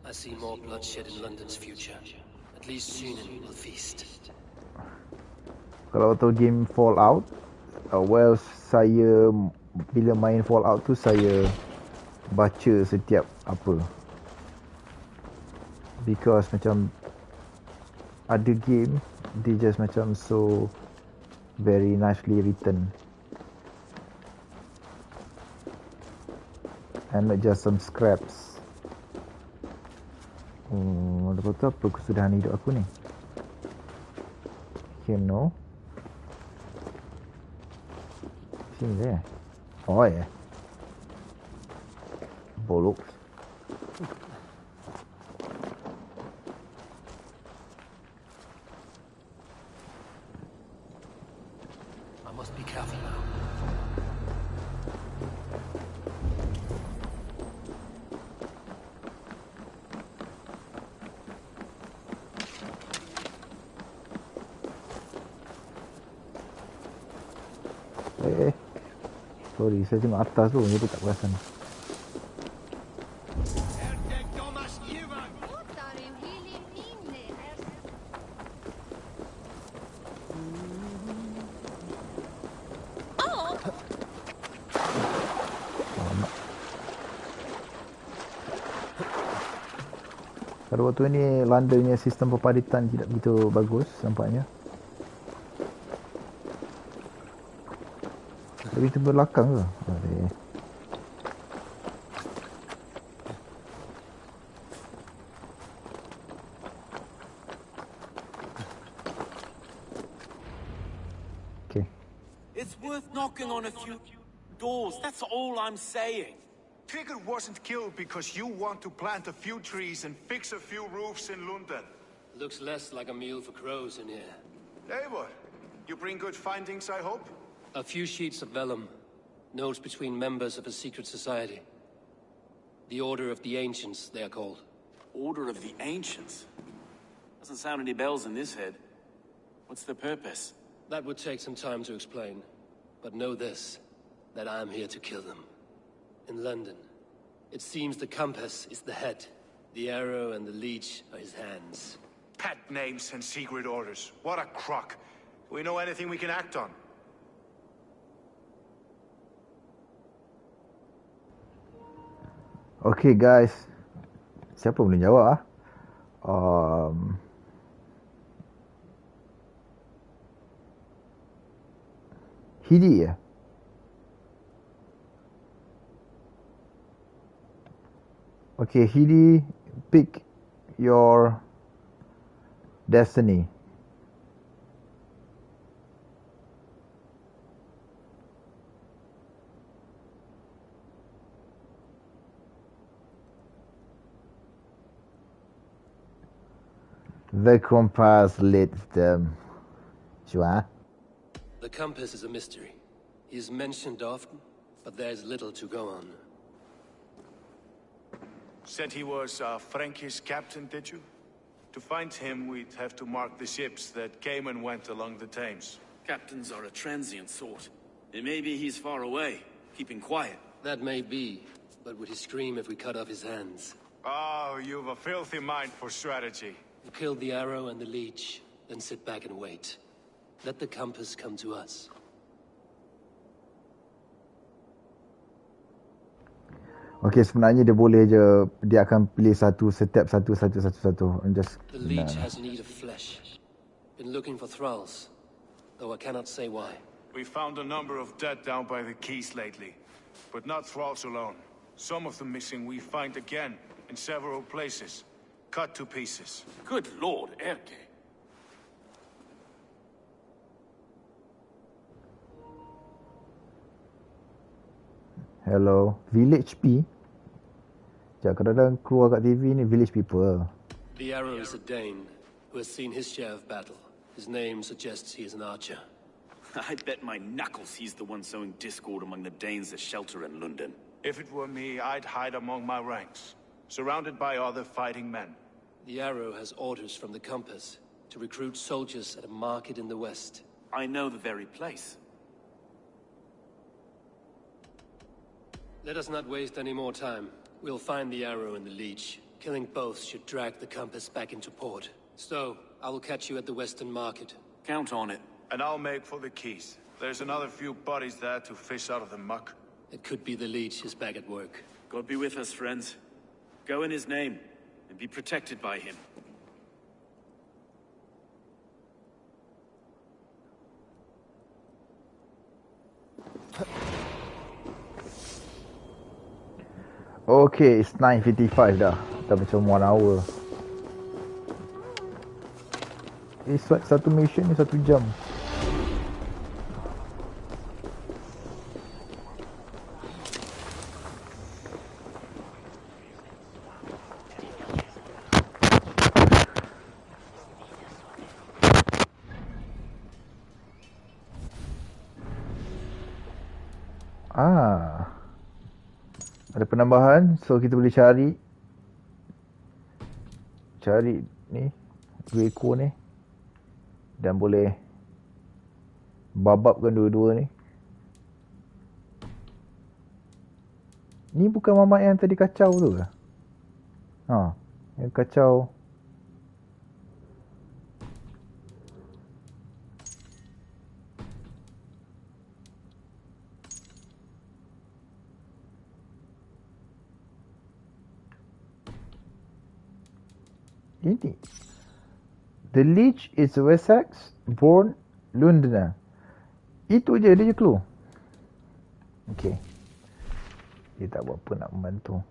Speaker 2: I see more bloodshed in London's future. At least soon will feast.
Speaker 1: Kalau tahu game Fallout, well, saya bila main Fallout tu saya baca setiap apa, because macam ada game they just macam so very nicely written and not just some scraps. Lepas tu apa kesudahan hidup aku ni? No. Sini dia. Oh ya. Bollocks.
Speaker 2: I must be careful now.
Speaker 1: Sorry, saya tengok atas tu, dia tak perasan. Pada waktu ni London punya sistem peparitan tidak begitu bagus nampaknya. Lebih tu belakang ke? Okay.
Speaker 4: It's worth knocking on a few doors, that's all I'm saying.
Speaker 7: Trigger wasn't killed because you want to plant a few trees and fix a few roofs in London.
Speaker 2: Looks less like a meal for crows in here.
Speaker 7: Eivor, you bring good findings, I hope?
Speaker 2: A few sheets of vellum. Notes between members of a secret society. The Order of the Ancients, they are called.
Speaker 4: Order of the Ancients? Doesn't sound any bells in this head. What's the purpose?
Speaker 2: That would take some time to explain. But know this, that I'm here to kill them. In London, it seems the compass is the head. The arrow and the leech are his hands.
Speaker 7: Pet names and secret orders. What a crock. Do we know anything we can act on?
Speaker 1: Okay guys. Siapa boleh jawab ah? Hidi ya? Okay, Hidi, pick your destiny. The compass leads them. Sure.
Speaker 2: The compass is a mystery. He is mentioned often, but there's little to go on.
Speaker 7: Said he was a Frankish captain, did you? To find him, we'd have to mark the ships that came and went along the Thames.
Speaker 4: Captains are a transient sort. It may be he's far away, keeping quiet.
Speaker 2: That may be, but would he scream if we cut off his hands?
Speaker 7: Oh, you've a filthy mind for strategy.
Speaker 2: We'll kill the arrow and the leech, then sit back and wait. Let the compass come to us.
Speaker 1: Okay, sebenarnya dia akan pilih setiap satu. And just
Speaker 2: the leech has need of flesh. Been looking for thralls, though I cannot say why.
Speaker 7: We found a number of dead down by the quays lately, but not thralls alone. Some of the missing we find again in several places, cut to pieces.
Speaker 4: Good lord, Erke.
Speaker 1: Hello, Village P. Sekejap, kadang-kadang keluar kat TV ni Village People.
Speaker 2: The arrow is a Dane, who has seen his share of battle. His name suggests he is an archer.
Speaker 4: I bet my knuckles he's the one sowing discord among the Danes that shelter in London.
Speaker 7: If it were me, I'd hide among my ranks, surrounded by other fighting men.
Speaker 2: The arrow has orders from the compass to recruit soldiers at a market in the west.
Speaker 4: I know the very place.
Speaker 2: Let us not waste any more time. We'll find the arrow and the leech. Killing both should drag the compass back into port. So, I will catch you at the western market.
Speaker 4: Count on it.
Speaker 7: And I'll make for the quays. There's another few bodies there to fish out of the muck.
Speaker 2: It could be the leech is back at work.
Speaker 4: God be with us, friends. Go in his name, and be protected by him.
Speaker 1: Okay, it's 9:55 dah. Dah macam 1 hour. Satu mission ni 1 jam. Ada penambahan, so kita boleh cari ni 2 ekor ni dan boleh bababkan dua-dua ni. Ni bukan mamat yang tadi kacau tu ke? Yang kacau. Ini. The Leech is Wessex born Londoner. Itu je, dia je clue. Okay. Dia tak buat apa nak membantu.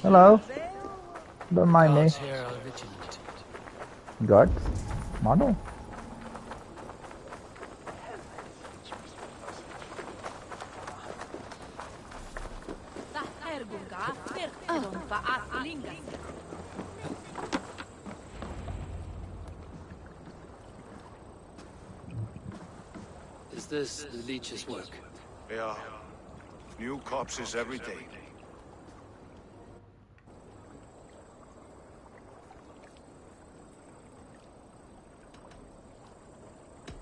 Speaker 1: Hello. Don't mind me.
Speaker 2: Guards here are vigilant.
Speaker 1: Guards? Mana?
Speaker 2: Is this the Leech's work?
Speaker 7: Yeah. New corpses every day.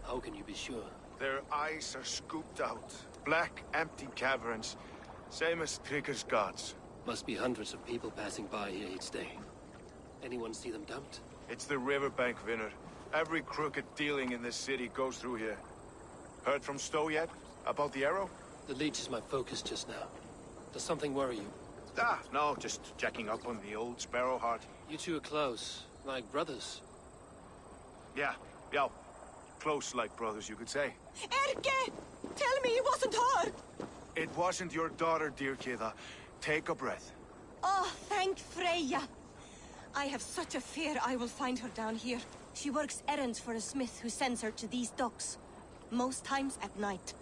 Speaker 2: How can you be sure?
Speaker 7: Their eyes are scooped out. Black, empty caverns. Same as Trigger's gods.
Speaker 2: Must be hundreds of people passing by here each day. Anyone see them dumped?
Speaker 7: It's the riverbank, Vinner. Every crooked dealing in this city goes through here. Heard from Stowe yet? About the arrow?
Speaker 2: The Leech is my focus just now. Does something worry you?
Speaker 7: No, just checking up on the old Sparrowheart.
Speaker 2: You two are close, like brothers.
Speaker 7: Yeah. Close like brothers, you could say.
Speaker 8: Erke! Tell me it wasn't her!
Speaker 7: It wasn't your daughter, dear Kida. Take a breath.
Speaker 8: Oh, thank Freya. I have such a fear I will find her down here. She works errands for a smith who sends her to these docks. Most times at night.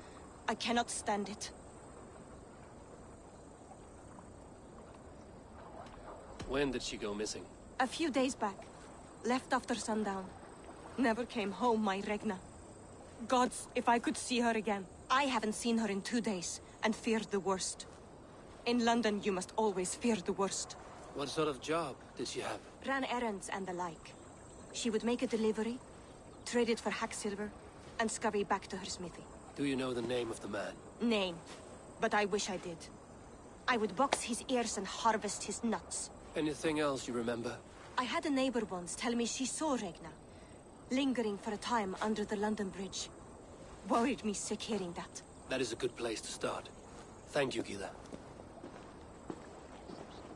Speaker 8: I cannot stand it.
Speaker 2: When did she go missing?
Speaker 8: A few days back. Left after sundown. Never came home, my Regna. Gods, if I could see her again. I haven't seen her in 2 days, and feared the worst. In London, you must always fear the worst.
Speaker 2: What sort of job did she have?
Speaker 8: Ran errands and the like. She would make a delivery, trade it for hack silver, and scurry back to her smithy.
Speaker 2: Do you know the name of the man?
Speaker 8: Name. But I wish I did. I would box his ears and harvest his nuts.
Speaker 2: Anything else you remember?
Speaker 8: I had a neighbor once tell me she saw Regna, lingering for a time under the London Bridge. Worried me sick hearing that.
Speaker 2: That is a good place to start. Thank you, Gila.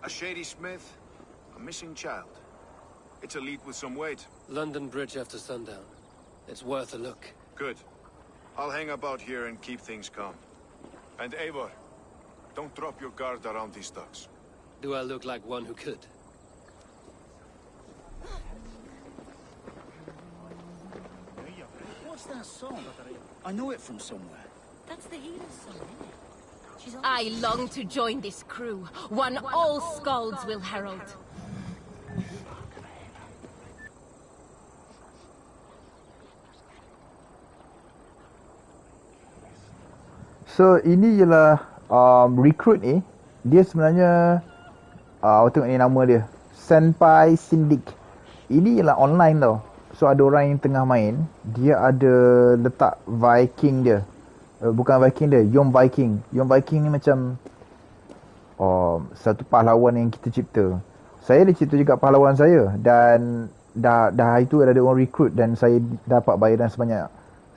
Speaker 7: A shady smith, a missing child. It's a lead with some weight.
Speaker 2: London Bridge after sundown. It's worth a look.
Speaker 7: Good. I'll hang about here and keep things calm. And Eivor, don't drop your guard around these docks.
Speaker 2: Do I look like one who could?
Speaker 9: What's that song? I know it from somewhere.
Speaker 8: That's the hero's song, isn't it?
Speaker 10: I long to join this crew, one all skalds will herald.
Speaker 1: So ini ialah recruit ni. Dia sebenarnya tengok ni nama dia, Senpai Syndic. Ini ialah online tau. So ada orang yang tengah main, dia ada letak Viking dia. Bukan Viking dia, Yom Viking. Yom Viking ni macam satu pahlawan yang kita cipta. Saya dah cipta juga pahlawan saya, dan dah itu ada orang recruit, dan saya dapat bayaran sebanyak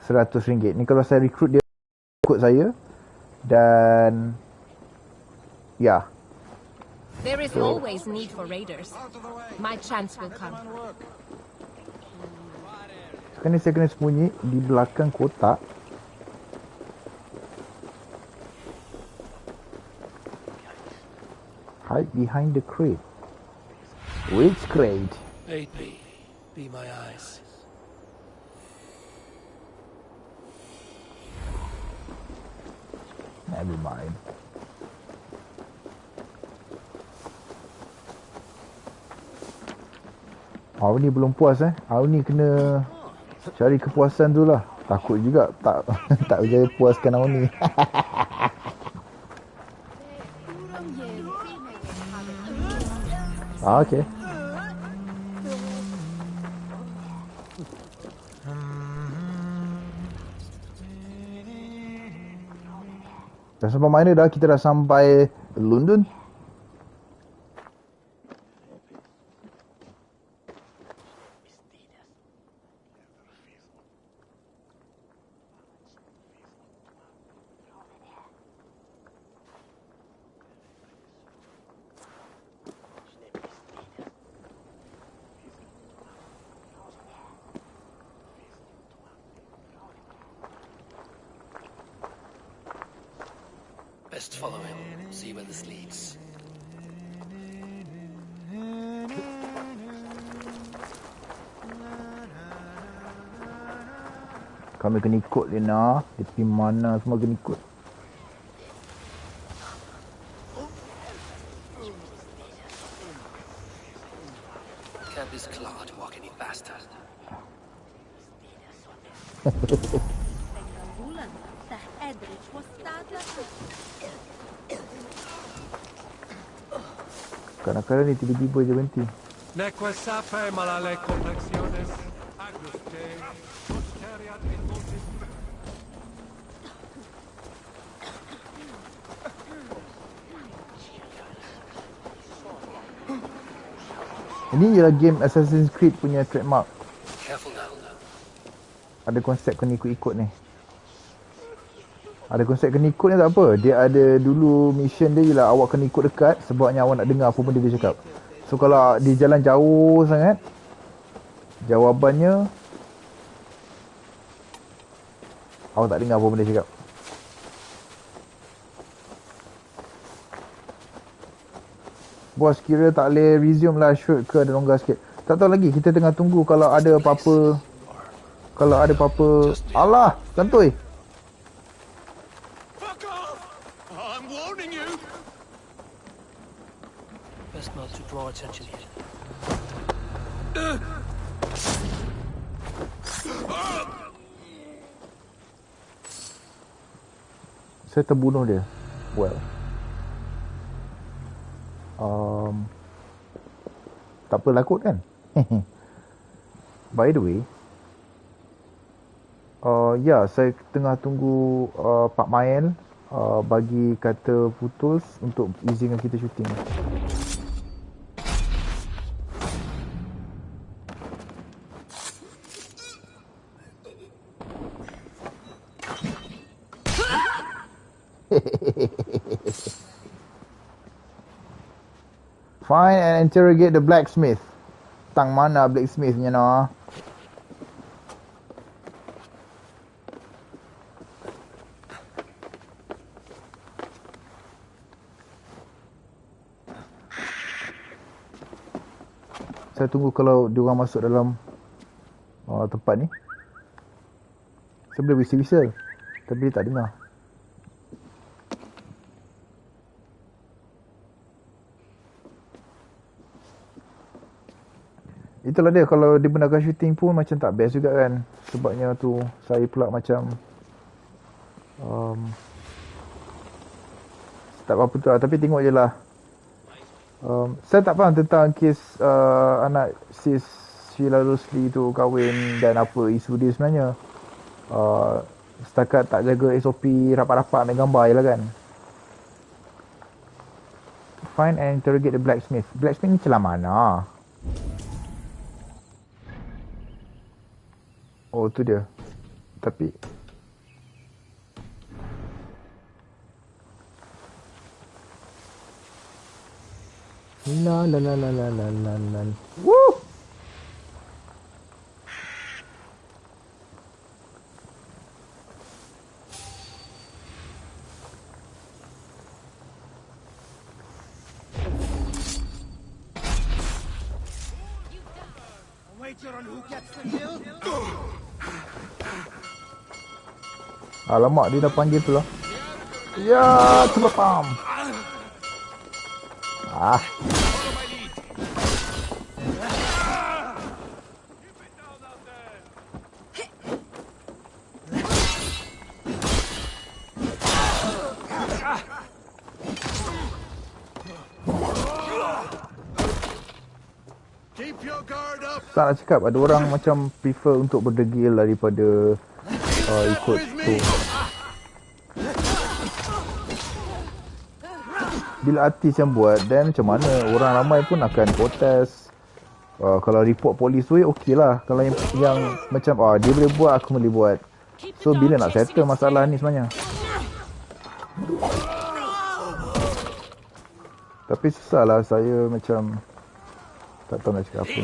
Speaker 1: RM100. Ni kalau saya recruit dia ikut saya, dan ya.
Speaker 10: There is always need for raiders. My chance will come.
Speaker 1: Sekarang ni saya kena sembunyi di belakang kotak. Hide behind the crate. Which crate?
Speaker 2: Aid me. Be my eyes.
Speaker 1: Never mind. Hari ni belum puas Hari ni kena cari kepuasan tu lah. Takut juga tak tak berjaya puaskan hari ni. Okay. Dah sampai mana dah? Kita dah sampai London.
Speaker 2: Best follow him. See where this leads.
Speaker 1: Kami kena ikut Lena. Dia pergi mana semua kena ikut.
Speaker 2: Can't this clod walk any faster?
Speaker 1: Kadang-kadang ni tiba-tiba je berhenti.
Speaker 11: Neque sape malale complexiones, agnus Dei, posteriat in multis.
Speaker 1: Ini ialah game Assassin's Creed punya trademark.
Speaker 2: Careful now.
Speaker 1: Ada konsep kena ikut-ikut ni. Ada konsep kena ikut ni tak apa. Dia ada dulu mission dia ialah awak kena ikut dekat sebabnya awak nak dengar apa benda dia cakap. So kalau di jalan jauh sangat, jawabannya awak tak dengar apa benda dia cakap. Bos kira tak boleh resume lah shoot ke ada longgar sikit. Tak tahu lagi, kita tengah tunggu kalau ada apa-apa. Kalau ada apa-apa. Allah, santuy.
Speaker 2: Best not to draw attention here.
Speaker 1: Saya terbunuh dia. Well. Tak apa lakut kan? By the way, ya, saya tengah tunggu Pak Mael bagi kata putus untuk izinkan kita syuting. Find and interrogate the blacksmith. Tang mana blacksmithnya no? Saya tunggu kalau diorang masuk dalam tempat ni. Saya boleh whistle-whistle, tapi dia tak dengar. Itulah dia, kalau dia benarkan shooting pun macam tak best juga kan. Sebabnya tu saya pula macam tak apa-apa tu lah. Tapi tengok je lah. Saya tak faham tentang kes anak sis Sheila Rosli tu kahwin dan apa isu dia sebenarnya. Setakat tak jaga SOP rapat-rapat ambil gambar je lah kan. Find and interrogate the blacksmith. Blacksmith ni celah mana? Oh tu dia. Tapi la la la la la la la la. Woo! Alamak, dia dah panggil tu lah. Ya, terpam. Ah. Tak nak cakap, ada orang macam prefer untuk berdegil daripada ikut tu. bila artis yang buat, then macam mana orang ramai pun akan protes. Kalau report polis tu okey lah. Kalau yang macam dia boleh buat, aku boleh buat. So bila nak settle masalah ni sebenarnya? Tapi susah lah, saya macam tak tahu nak cakap apa.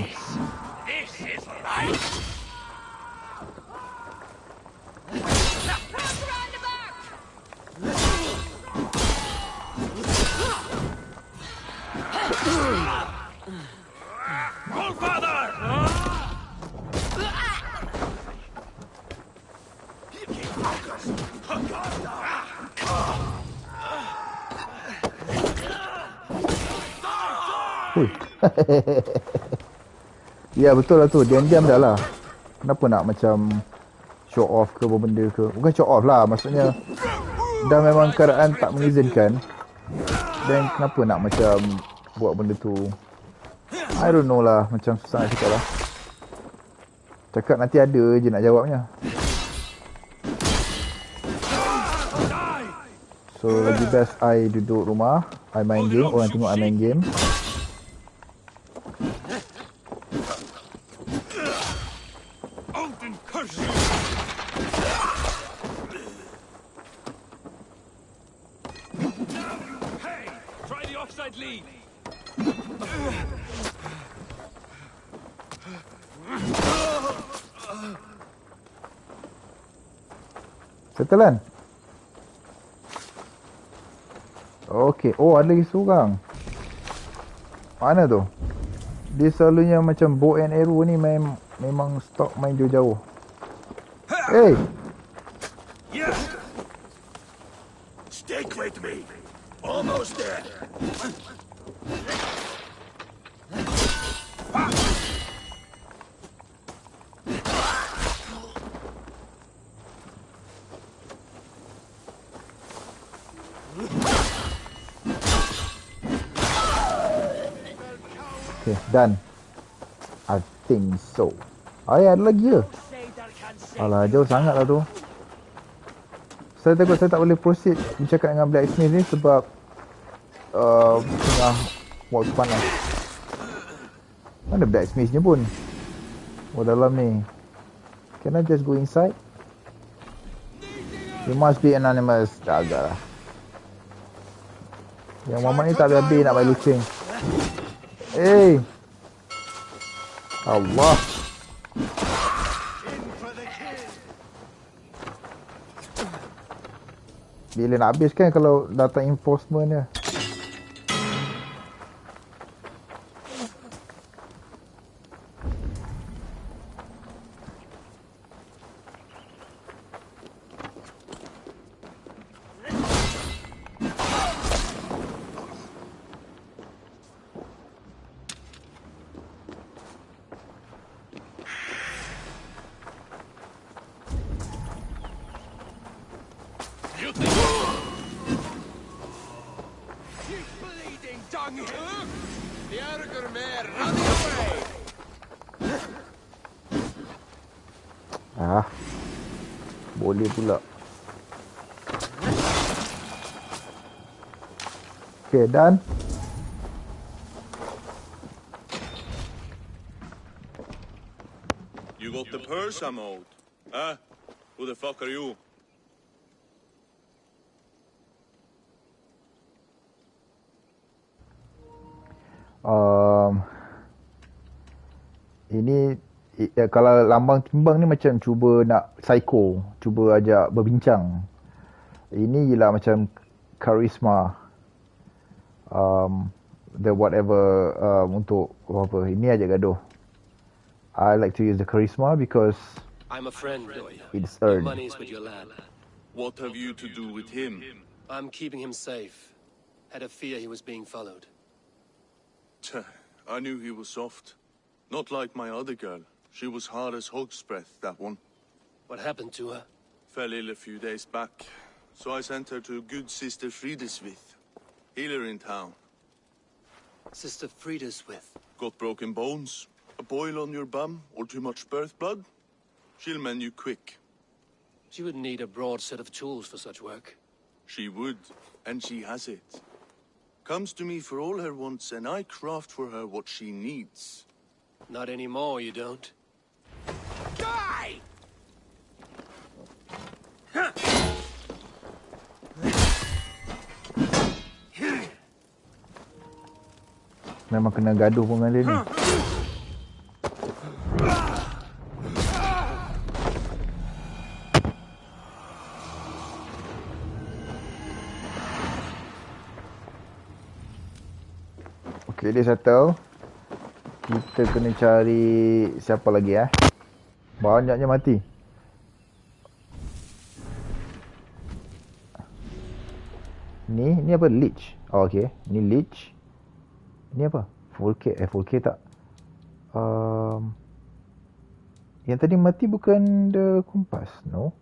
Speaker 1: Ya betul lah tu, diam-diam dah lah. Kenapa nak macam show off ke apa benda ke? Bukan show off lah, maksudnya dah memang keadaan tak mengizinkan. Dan kenapa nak macam buat benda tu? I don't know lah, macam susah nak cakap lah. Cakap nanti ada je nak jawabnya. So lagi best I duduk rumah, I main game, orang tengok I main game. Setelan. Okey. Oh, ada lagi seorang. Mana tu? Dia selalunya macam bow and arrow ni memang stop main jauh-jauh. Hey!
Speaker 5: Stick with me. Almost there.
Speaker 1: Okay, done. I think so. Ada lagi ke? Alah, jauh sangat lah tu. Saya takut saya tak boleh proceed bercakap dengan Blacksmith ni sebab tengah waktu panas. Mana Blacksmith ni pun? Oh, dalam ni. Can I just go inside? You must be anonymous. Tak agak lah. Yang Muhammad ni tak habis nak bagi lucing. Hey! Allah! Bila nak habis kan kalau datang enforcement dia. Boleh pula. Okay, done.
Speaker 12: You got the purse I'm owed. Huh? Who the fuck are you?
Speaker 1: Ini kalau lambang timbang ni macam cuba nak psycho, cuba ajak berbincang. Ini ialah macam charisma, the whatever untuk apa. Ini ajak gaduh. I like to use the charisma because
Speaker 2: I'm a friend, Doya.
Speaker 1: It's earned.
Speaker 2: Your money's with your lad.
Speaker 12: What have you to do with him?
Speaker 2: I'm keeping him safe. Had a fear he was being followed.
Speaker 12: I knew he was soft. Not like my other girl. She was hard as hog's breath, that one.
Speaker 2: What happened to her?
Speaker 12: Fell ill a few days back. So I sent her to good Sister Frideswith. Healer in town.
Speaker 2: Sister Frideswith.
Speaker 12: Got broken bones, a boil on your bum, or too much birth blood? She'll mend you quick.
Speaker 2: She would need a broad set of tools for such work.
Speaker 12: She would, and she has it. Comes to me for all her wants, and I craft for her what she needs.
Speaker 2: Not anymore, you don't.
Speaker 6: Die!
Speaker 1: Memang kena gaduh pun dengan dia ni. Okay, dia settle. Kita kena cari siapa lagi Banyaknya mati. Ni apa? Leech. Oh, okay. Ni leech. Ni apa? Full K. Full K tak. Yang tadi mati bukan the kompas. No.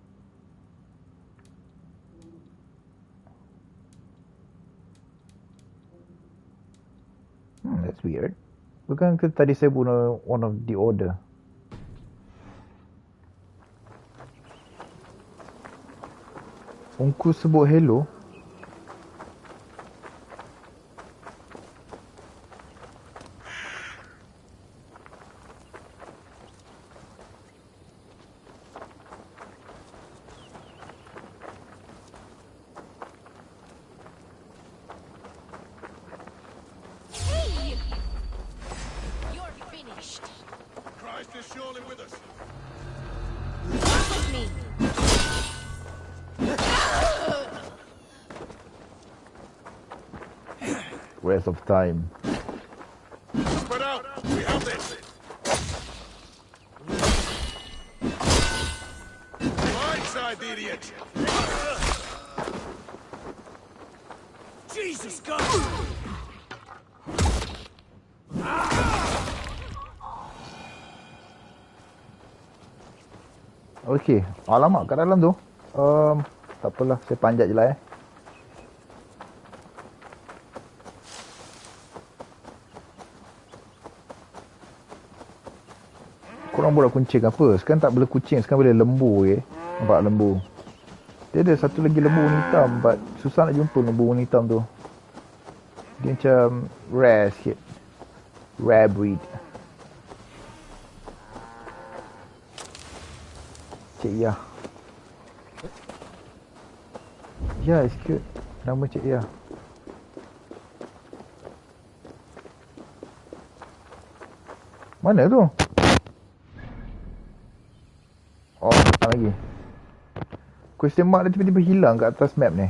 Speaker 1: That's weird. Bukan ke tadi saya bunuh one of the order? Ungku sebut hello. Waste of time.
Speaker 7: Spread out. We have this. Right side, the idiot.
Speaker 6: Jesus God!
Speaker 1: Okey, alamak kat dalam tu. Tak apalah, saya panjat je lah Korang boleh kucing apa? Sekarang tak boleh kucing, sekarang boleh lembu Nampak lembu. Dia ada satu lagi lembu warna hitam, but susah nak jumpa lembu warna hitam tu. Dia macam rare sikit. Rare breed. Cik Yah. Ya, it's cute. Nama Cik Yah. Mana tu? Oh, tak lagi. Question mark dia tiba-tiba hilang kat atas map ni.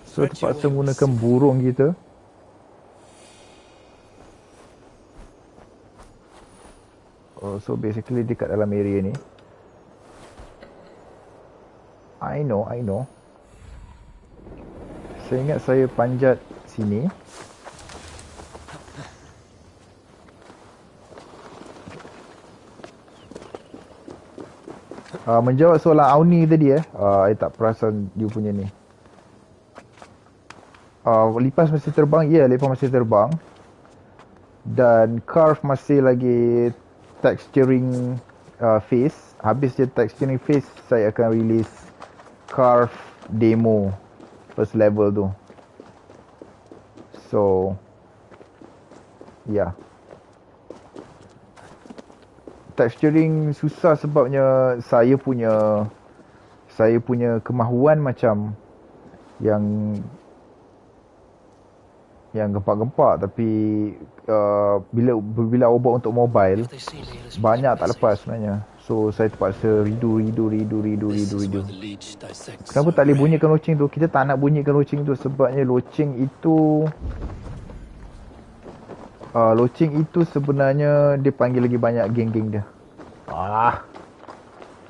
Speaker 1: So terpaksa menggunakan burung kita. Oh, so basically dia kat dalam area ni. I know. Saya ingat saya panjat sini. Menjawab soalan Auni tadi I tak perasan dia punya ni. Lipas masih terbang, lipas masih terbang. Dan carve masih lagi texturing face. Habis dia texturing face, saya akan release carve demo first level tu. So texturing susah sebabnya saya punya kemahuan macam yang gempak-gempak, tapi bila ubah untuk mobile banyak tak lepas sebenarnya. So saya terpaksa redo. Kenapa tak boleh bunyikan loceng tu? Kita tak nak bunyikan loceng tu sebabnya loceng itu sebenarnya dia panggil lagi banyak geng-geng dia.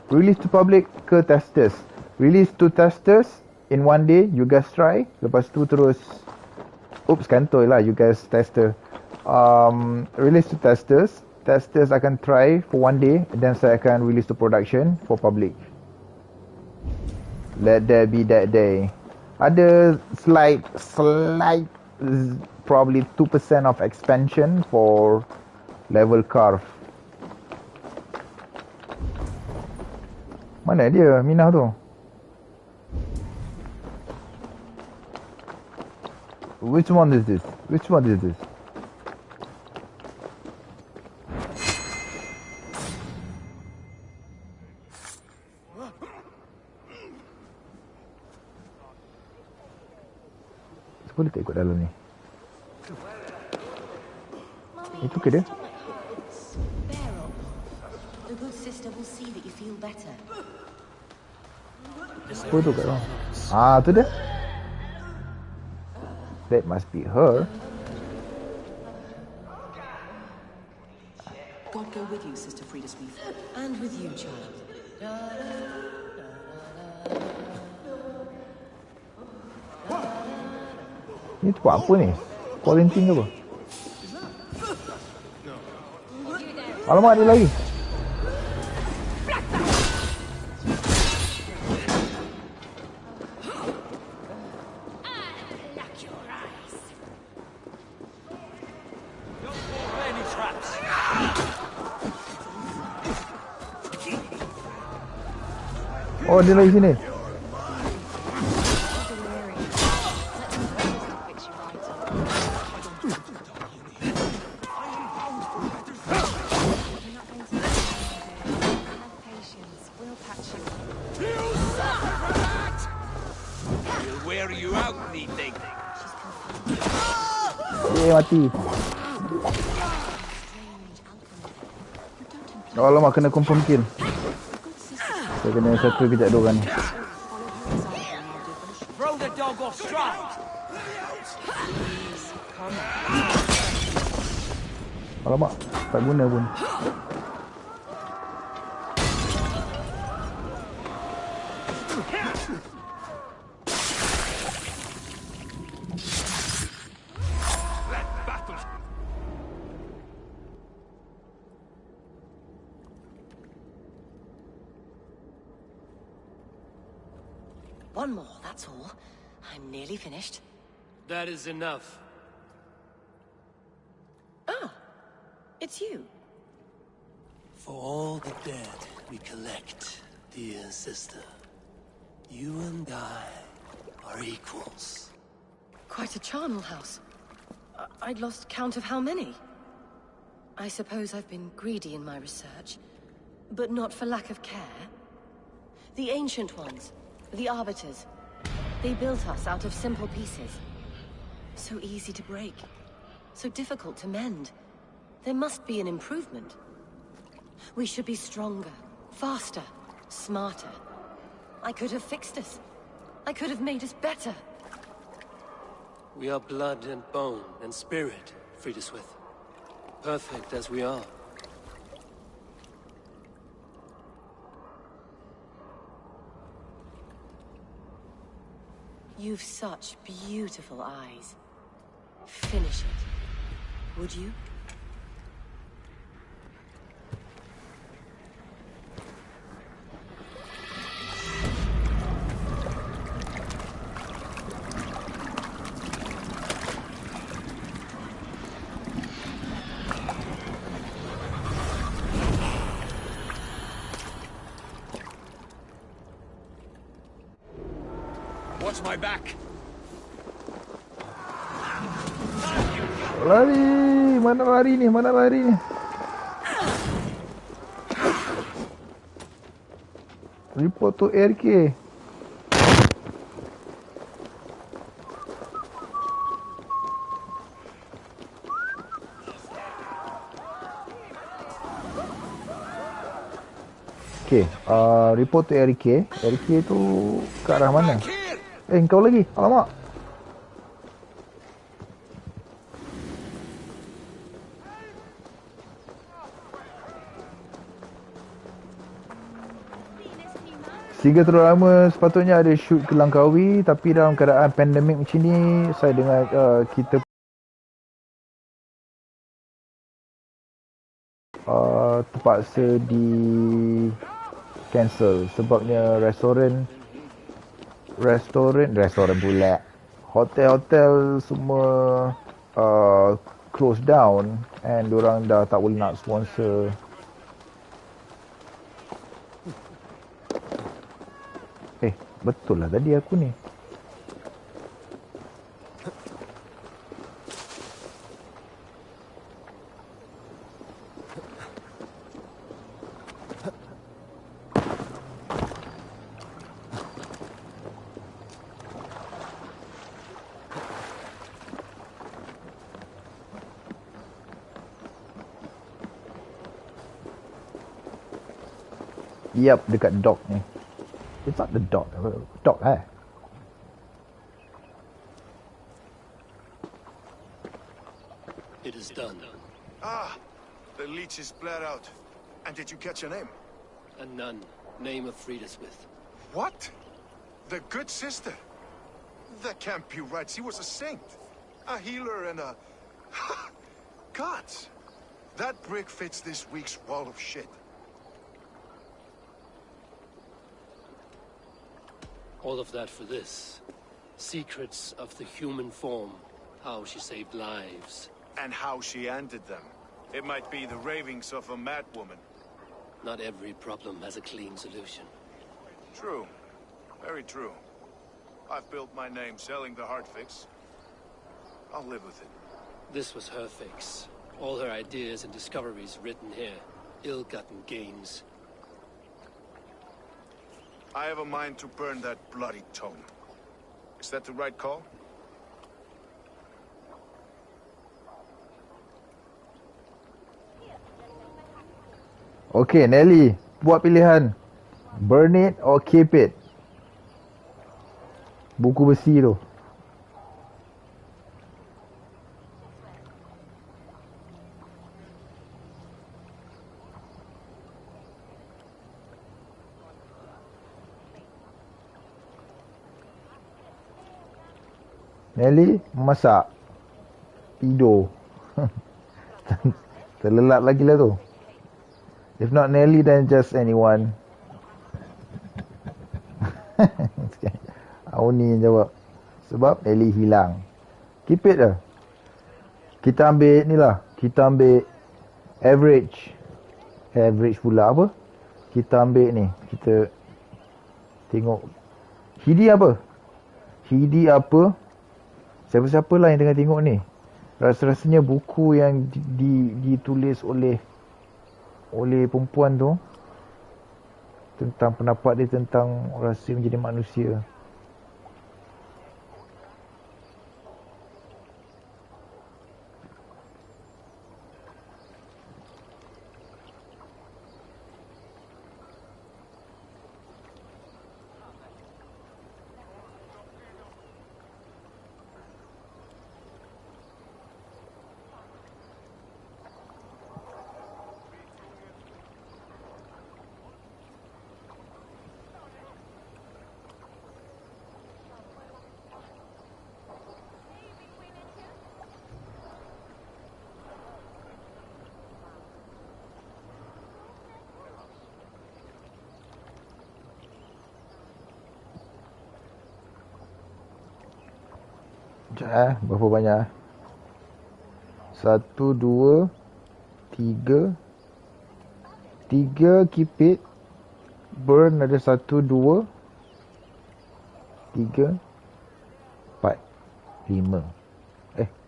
Speaker 1: Release to public ke testers. Release to testers in one day, you guys try. Lepas tu terus kantoi lah, you guys tester. Release to testers. Testers akan try for one day, then saya akan release to production for public. Let there be that day. Ada slight probably 2% of expansion for level carve. Mana dia Minah tu? Which one is this? Which one is this? Boleh tak ikut dalam ni? Itu ke dia?
Speaker 13: The good sister will see that you feel better.
Speaker 1: Apa tu kat dalam? Ah, tu dia. That must be her.
Speaker 13: God go with you, Sister Frida Smith. And with you, child.
Speaker 1: Ni tempat apa ni? Quarantine ke apa? Alamak, dia lagi. Oh, dia lagi sini. Mati. Oh, alamak, kena confirm kill. Saya kena settle kejap diorang ni. Alamak, tak guna pun.
Speaker 13: One more, that's all. I'm nearly finished.
Speaker 2: That is enough.
Speaker 13: Oh, it's you.
Speaker 2: For all the dead we collect, dear sister, you and I are equals.
Speaker 13: Quite a charnel house. I'd lost count of how many. I suppose I've been greedy in my research, but not for lack of care. The ancient ones, the Arbiters, they built us out of simple pieces. So easy to break, so difficult to mend. There must be an improvement. We should be stronger, faster, smarter. I could have fixed us. I could have made us better.
Speaker 2: We are blood and bone and spirit, Frida Smith. Perfect as we are.
Speaker 13: You've such beautiful eyes. Finish it, would you?
Speaker 6: Watch my back.
Speaker 1: Lari, mana lari ni? Mana lari ni? Report to RK. Okay, report to RK. RK tu ke arah mana? Kau lagi? Alamak. Tiga terlalu lama sepatutnya ada shoot ke Langkawi, tapi dalam keadaan pandemik macam ni, saya dengar kita terpaksa di cancel sebabnya restoran pula, hotel semua close down and diorang dah tak boleh nak sponsor. Betul lah tadi aku ni. Yep, dekat dock ni. It's not the dock. Dock
Speaker 2: It is done.
Speaker 7: Ah, the leech is bled out. And did you catch her name?
Speaker 2: A nun, name of Friedeswith.
Speaker 7: What? The good sister? That can't be right. She was a saint. A healer and a... Gods! That brick fits this week's wall of shit.
Speaker 2: All of that for this. Secrets of the human form. How she saved lives.
Speaker 7: And how she ended them. It might be the ravings of a mad woman.
Speaker 2: Not every problem has a clean solution.
Speaker 7: True. Very true. I've built my name selling the heart fix. I'll live with it.
Speaker 2: This was her fix. All her ideas and discoveries written here. Ill-gotten gains.
Speaker 7: I have a mind to burn that bloody tome. Is that the right call?
Speaker 1: Okay, Nelly, buat pilihan. Burn it or keep it. Buku besi tu. Nelly, masak. Tidur. Terlelap lagi lah tu. If not Nelly, then just anyone. Auni yang jawab. Sebab Nelly hilang. Keep it lah. Kita ambil ni lah. Kita ambil average. Average pula apa? Kita ambil ni. Kita tengok. Hidi apa? Hidi apa? Siapa-siapa lah yang tengah tengok ni. Rasa-rasanya buku yang ditulis oleh perempuan tu tentang pendapat dia tentang rasa menjadi manusia. Sekejap berapa banyak? 1, 2, 3. 3 keep it. Burn ada 1, 2, 3, 4, 5.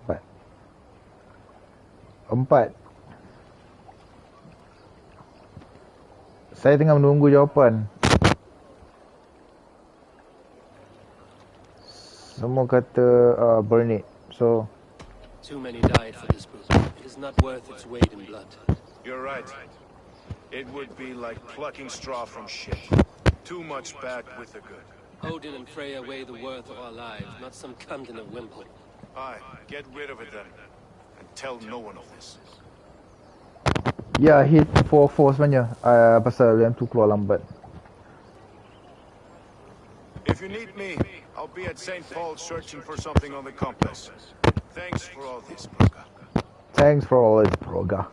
Speaker 1: 4. 4. Saya tengah menunggu jawapan. Semua kata burn it. So
Speaker 2: too many died for this book. It is not worth its weight in blood.
Speaker 7: You're right. It would be like plucking straw from shit. Too much bad with the good.
Speaker 2: Odin and Freya weigh the worth of our lives, not some cunt in a wimple.
Speaker 7: Aye, get rid of it then. And tell no one of this.
Speaker 1: Ya, hit 4 sebenarnya. Pasal yang tu keluar lambat.
Speaker 7: If you need me, I'll be at St. Paul searching for something on the compass. Thanks for all this, Broga.
Speaker 1: Thanks for all this, Broga.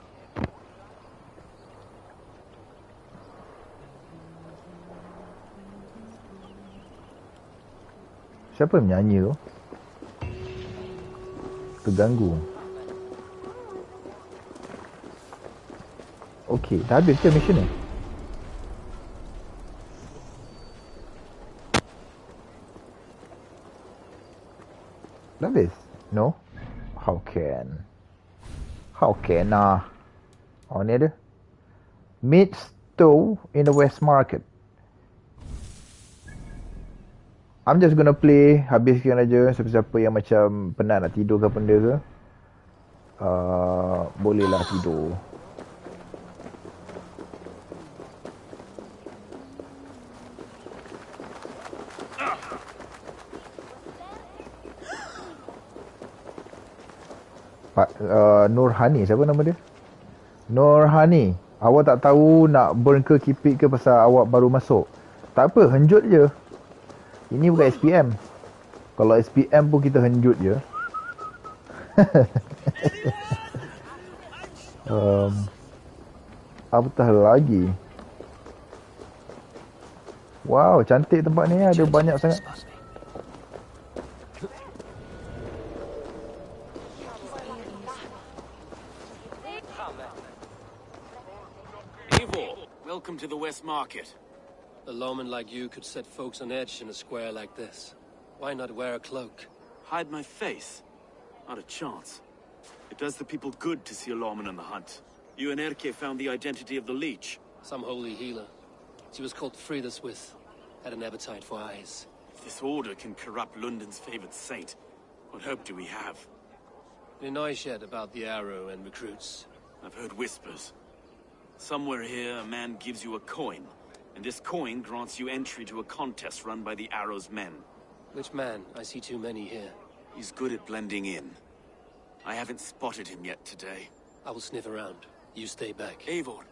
Speaker 1: Siapa yang menyanyi tu? Terganggu. Okey, dah habis ke mission ni? Dah habis? No? How can? How can? Oh, ni ada. Meat stew in the West Market. I'm just gonna play. Habiskan aja. Siapa-siapa yang macam penat nak tidur ke benda ke, bolehlah tidur. Nurhani, siapa nama dia? Nurhani, awak tak tahu nak burn ke keep it ke pasal awak baru masuk. Tak apa, henjut je. Ini bukan SPM. Kalau SPM pun kita henjut je. Apatah lagi. Wow, cantik tempat ni, ada banyak sangat.
Speaker 4: Welcome to the West Market.
Speaker 2: A lawman like you could set folks on edge in a square like this. Why not wear a cloak?
Speaker 4: Hide my face? Not a chance. It does the people good to see a lawman on the hunt. You and Erke found the identity of the leech.
Speaker 2: Some holy healer. She was called Frida Swith. Had an appetite for eyes.
Speaker 4: If this order can corrupt London's favored saint, what hope do we have?
Speaker 2: Any noise yet about the arrow and recruits?
Speaker 4: I've heard whispers. Somewhere here, a man gives you a coin, and this coin grants you entry to a contest run by the Arrow's men.
Speaker 2: Which man? I see too many here.
Speaker 4: He's good at blending in. I haven't spotted him yet today.
Speaker 2: I will sniff around. You stay back.
Speaker 4: Eivor,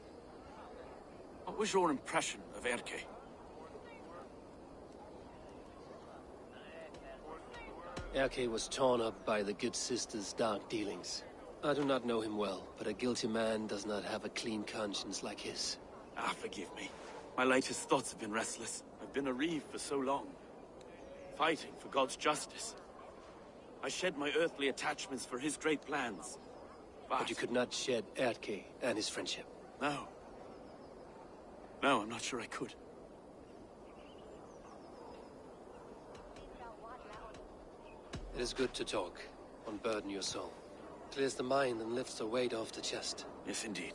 Speaker 4: what was your impression of Erke?
Speaker 2: Erke was torn up by the good sister's dark dealings. I do not know him well, but a guilty man does not have a clean conscience like his.
Speaker 4: Ah, forgive me. My latest thoughts have been restless. I've been a reeve for so long, fighting for God's justice. I shed my earthly attachments for his great plans.
Speaker 2: But you could not shed Erke and his friendship.
Speaker 4: No. No, I'm not sure I could.
Speaker 2: It is good to talk, unburden your soul. Clears the mind and lifts the weight off the chest.
Speaker 4: Yes, indeed.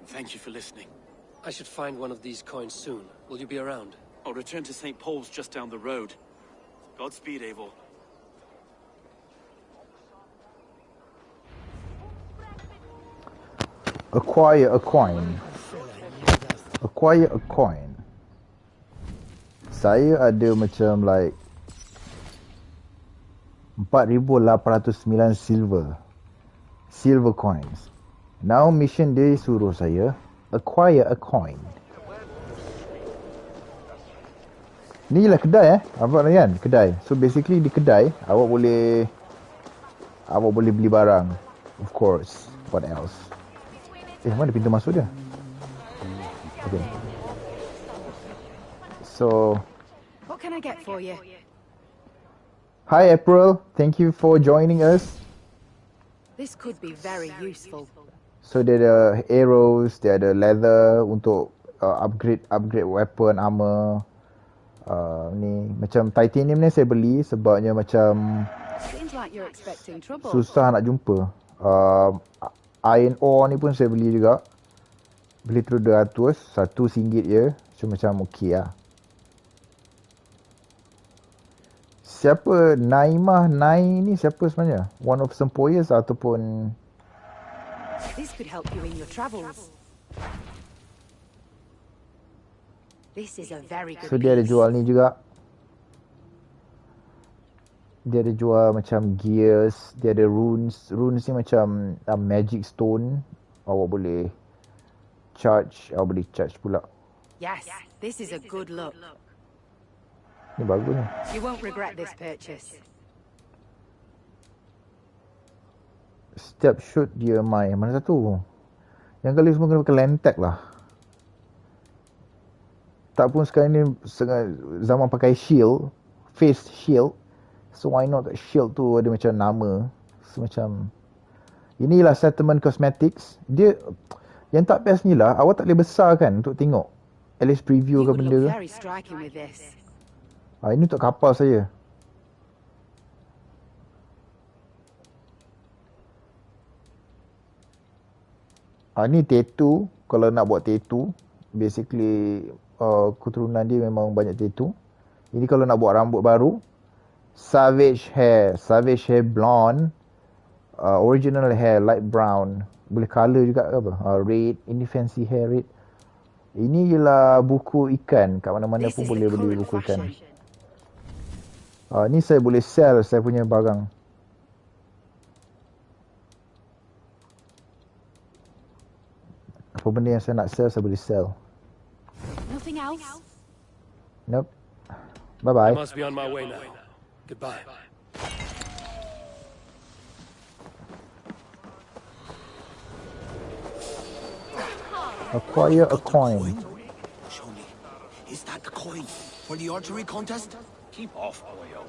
Speaker 4: Thank you for listening.
Speaker 2: I should find one of these coins soon. Will you be around?
Speaker 4: I'll return to St. Paul's just down the road. Godspeed, Eivor.
Speaker 1: Acquire a coin. Acquire a coin. Saya ada macam like 4,809 silver coins. Now mission dia suruh saya acquire a coin. Ni lah kedai Abang kan, kedai. So basically di kedai awak boleh beli barang. Of course. What else? Mana pintu masuk dia? Okay. So
Speaker 14: what can I get for you?
Speaker 1: Hi April, thank you for joining us.
Speaker 14: This could be very useful.
Speaker 1: So dia ada arrows, dia ada leather untuk upgrade weapon, armor. Ni macam titanium ni saya beli sebabnya macam
Speaker 14: Seems like you're expecting trouble.
Speaker 1: susah nak jumpa. Iron ore ni pun saya beli juga. Beli terus 200, RM1 je. So macam okey lah. Siapa Naimah Nai ni siapa sebenarnya? One of sempoyas ataupun
Speaker 14: This could help you in your travels. This is a very good.
Speaker 1: So dia ada jual ni juga. Dia ada jual macam gears, dia ada runes. Runes ni macam magic stone. Awak boleh charge pula.
Speaker 14: Yes, this is a good look.
Speaker 1: Ni bagus ni.
Speaker 14: You won't regret this purchase.
Speaker 1: Step shoot dia main. Mana satu? Yang kali semua kena pakai lentek lah. Tak pun sekarang ni zaman pakai shield, face shield. So why not shield tu ada macam nama. So macam inilah settlement cosmetics. Dia yang tak best ni lah, awak tak boleh besar kan untuk tengok. At least preview ke benda ke. Ini untuk kapal saya. Ni tattoo. Kalau nak buat tattoo, basically keturunan dia memang banyak tattoo. Ini kalau nak buat rambut baru, savage hair blonde, original hair light brown. Boleh colour juga ke apa? Red. Ini fancy hair red. Ini ialah buku ikan. Kat mana-mana pun boleh beli buku ikan. Ni saya boleh sell saya punya barang. Apa benda yang saya nak sell, saya boleh sell.
Speaker 14: Nothing else?
Speaker 1: Nope.
Speaker 2: I
Speaker 1: Bye-bye.
Speaker 2: must be on my way now. Goodbye.
Speaker 1: Acquire a coin.
Speaker 9: Show me. Is that the coin for the archery contest?
Speaker 15: Keep off, boyo.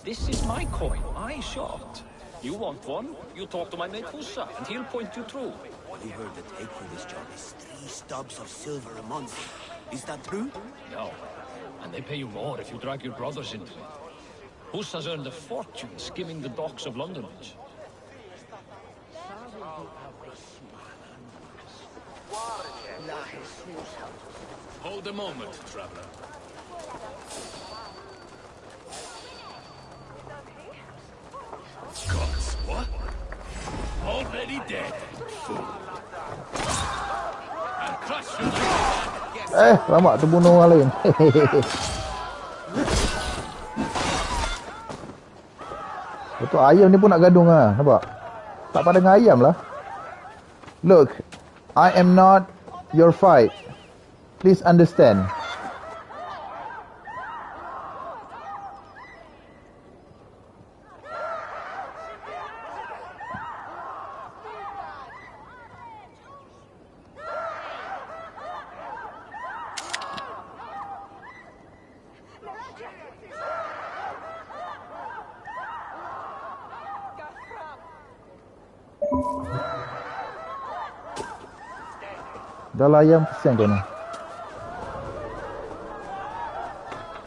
Speaker 15: This is my coin. I shot. You want one? You talk to my mate Hussa, and he'll point you through.
Speaker 9: I heard the take for this job is 3 stubs of silver a month. Is that true?
Speaker 15: No. And they pay you more if you drag your brothers into it. Hussa's earned a fortune skimming the docks of London.
Speaker 4: Hold a moment, traveler. Gods, what? Already dead, fool. I'll crush you like that.
Speaker 1: Lama terbunuh orang lain. Betul, ayam ni pun nak gadung lah. Nampak? Tak pada dengan ayam lah. Look, I am not your fight. Please understand. Dah lah ayam kesian kau ni.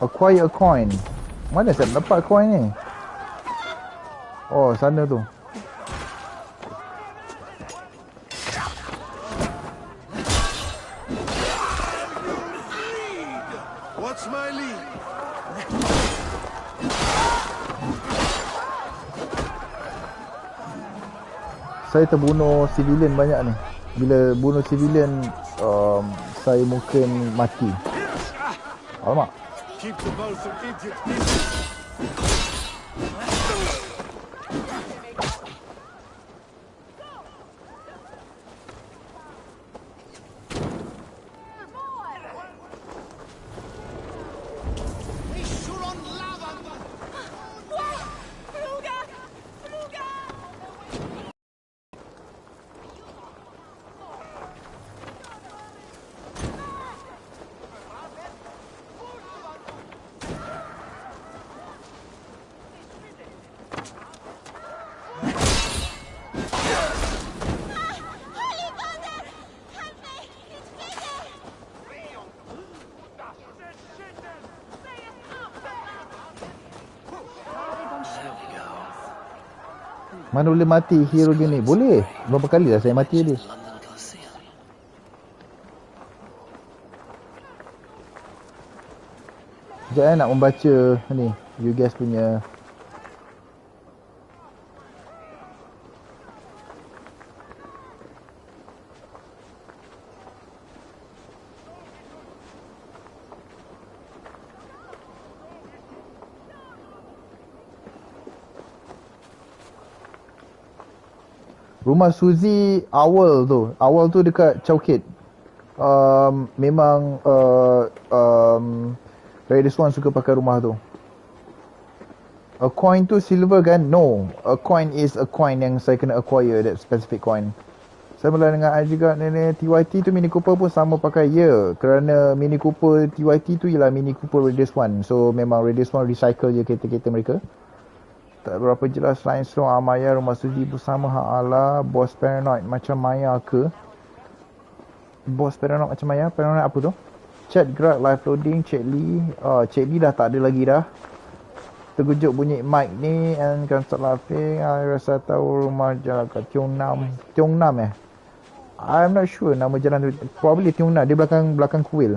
Speaker 1: Acquire a coin. Mana saya dapat coin ni? Oh, sana tu.
Speaker 7: What's my lead?
Speaker 1: Saya terbunuh civilian banyak ni. Bila bunuh civilian, saya mungkin mati. Alamak.
Speaker 7: Keep the mouth of idiot.
Speaker 1: Mana boleh mati hero gini? Boleh. Berapa kali dah saya mati dia. Sekejap nak membaca ni, you guys punya. Rumah Suzy awal tu dekat Chowkit. Memang Lady Swan suka pakai rumah tu. A coin tu silver kan? No, a coin is a coin yang saya kena acquire, that specific coin. Saya mula dengan I juga ni TYT tu Mini Cooper pun sama pakai. Ya, kerana Mini Cooper TYT tu ialah Mini Cooper Radius One. So memang Radius One recycle je kereta-kereta mereka. Tak berapa jelas lain slow Amaya rumah Suzy bersama Ha'ala bos paranoid macam Maya ke? Bos paranoid macam Maya? Paranoid apa tu? Chat gerak live loading Cik Lee. Cik Lee dah tak ada lagi dah. Terkejut bunyi mic ni and can start laughing. I rasa tahu rumah jalan kat Tiong Nam. Tiong Nam I'm not sure nama jalan tu. Probably Tiong Nam. Dia belakang kuil.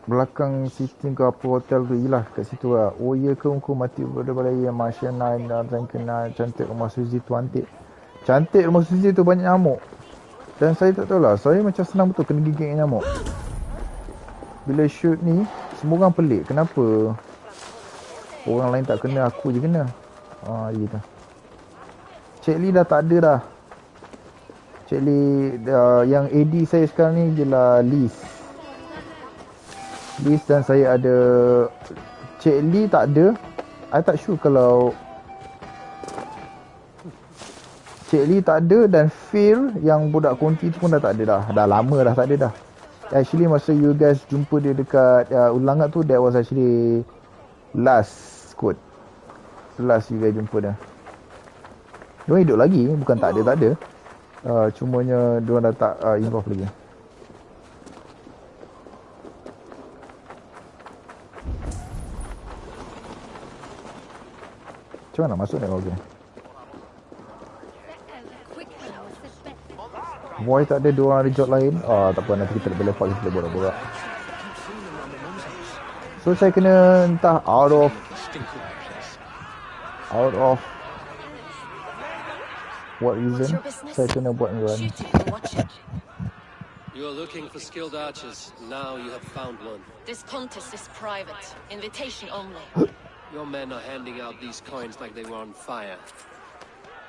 Speaker 1: Belakang sistem ke apa hotel tu. Yelah kat situ lah. Oh ya ke engkau mati pada balai yang Martian Nine dan kenal cantik rumah Suzy tu antik. Cantik rumah Suzy tu banyak nyamuk. Dan saya tak tahu lah. Saya macam senang betul kena gigit nyamuk. Bila shoot ni semua orang pelik. Kenapa orang lain tak kena, aku je kena. Gitu. Cik Lee dah tak ada dah. Cik Lee, yang AD saya sekarang ni jelah Liz. Liz dan saya ada... Cik Lee tak ada. I tak sure kalau... Cik Lee tak ada dan Phil yang budak konti tu pun dah tak ada dah. Dah lama dah tak ada dah. Actually masa you guys jumpa dia dekat ulangan tu, that was actually last kot. Last you guys jumpa dia. Diorang hidup lagi, bukan tak ada. Cumanya diorang dah tak involve lagi. Macam mana masuk ni kalau gini? Boy tak ada, diorang ada job lain. Tak apa, nanti kita lepak, kita borak-borak. So saya kena entah out of what reason saya kena buat run.
Speaker 2: You are looking for skilled archers. Now you have found one.
Speaker 13: This contest is private. Invitation only.
Speaker 2: Your men are handing out these coins like they were on fire.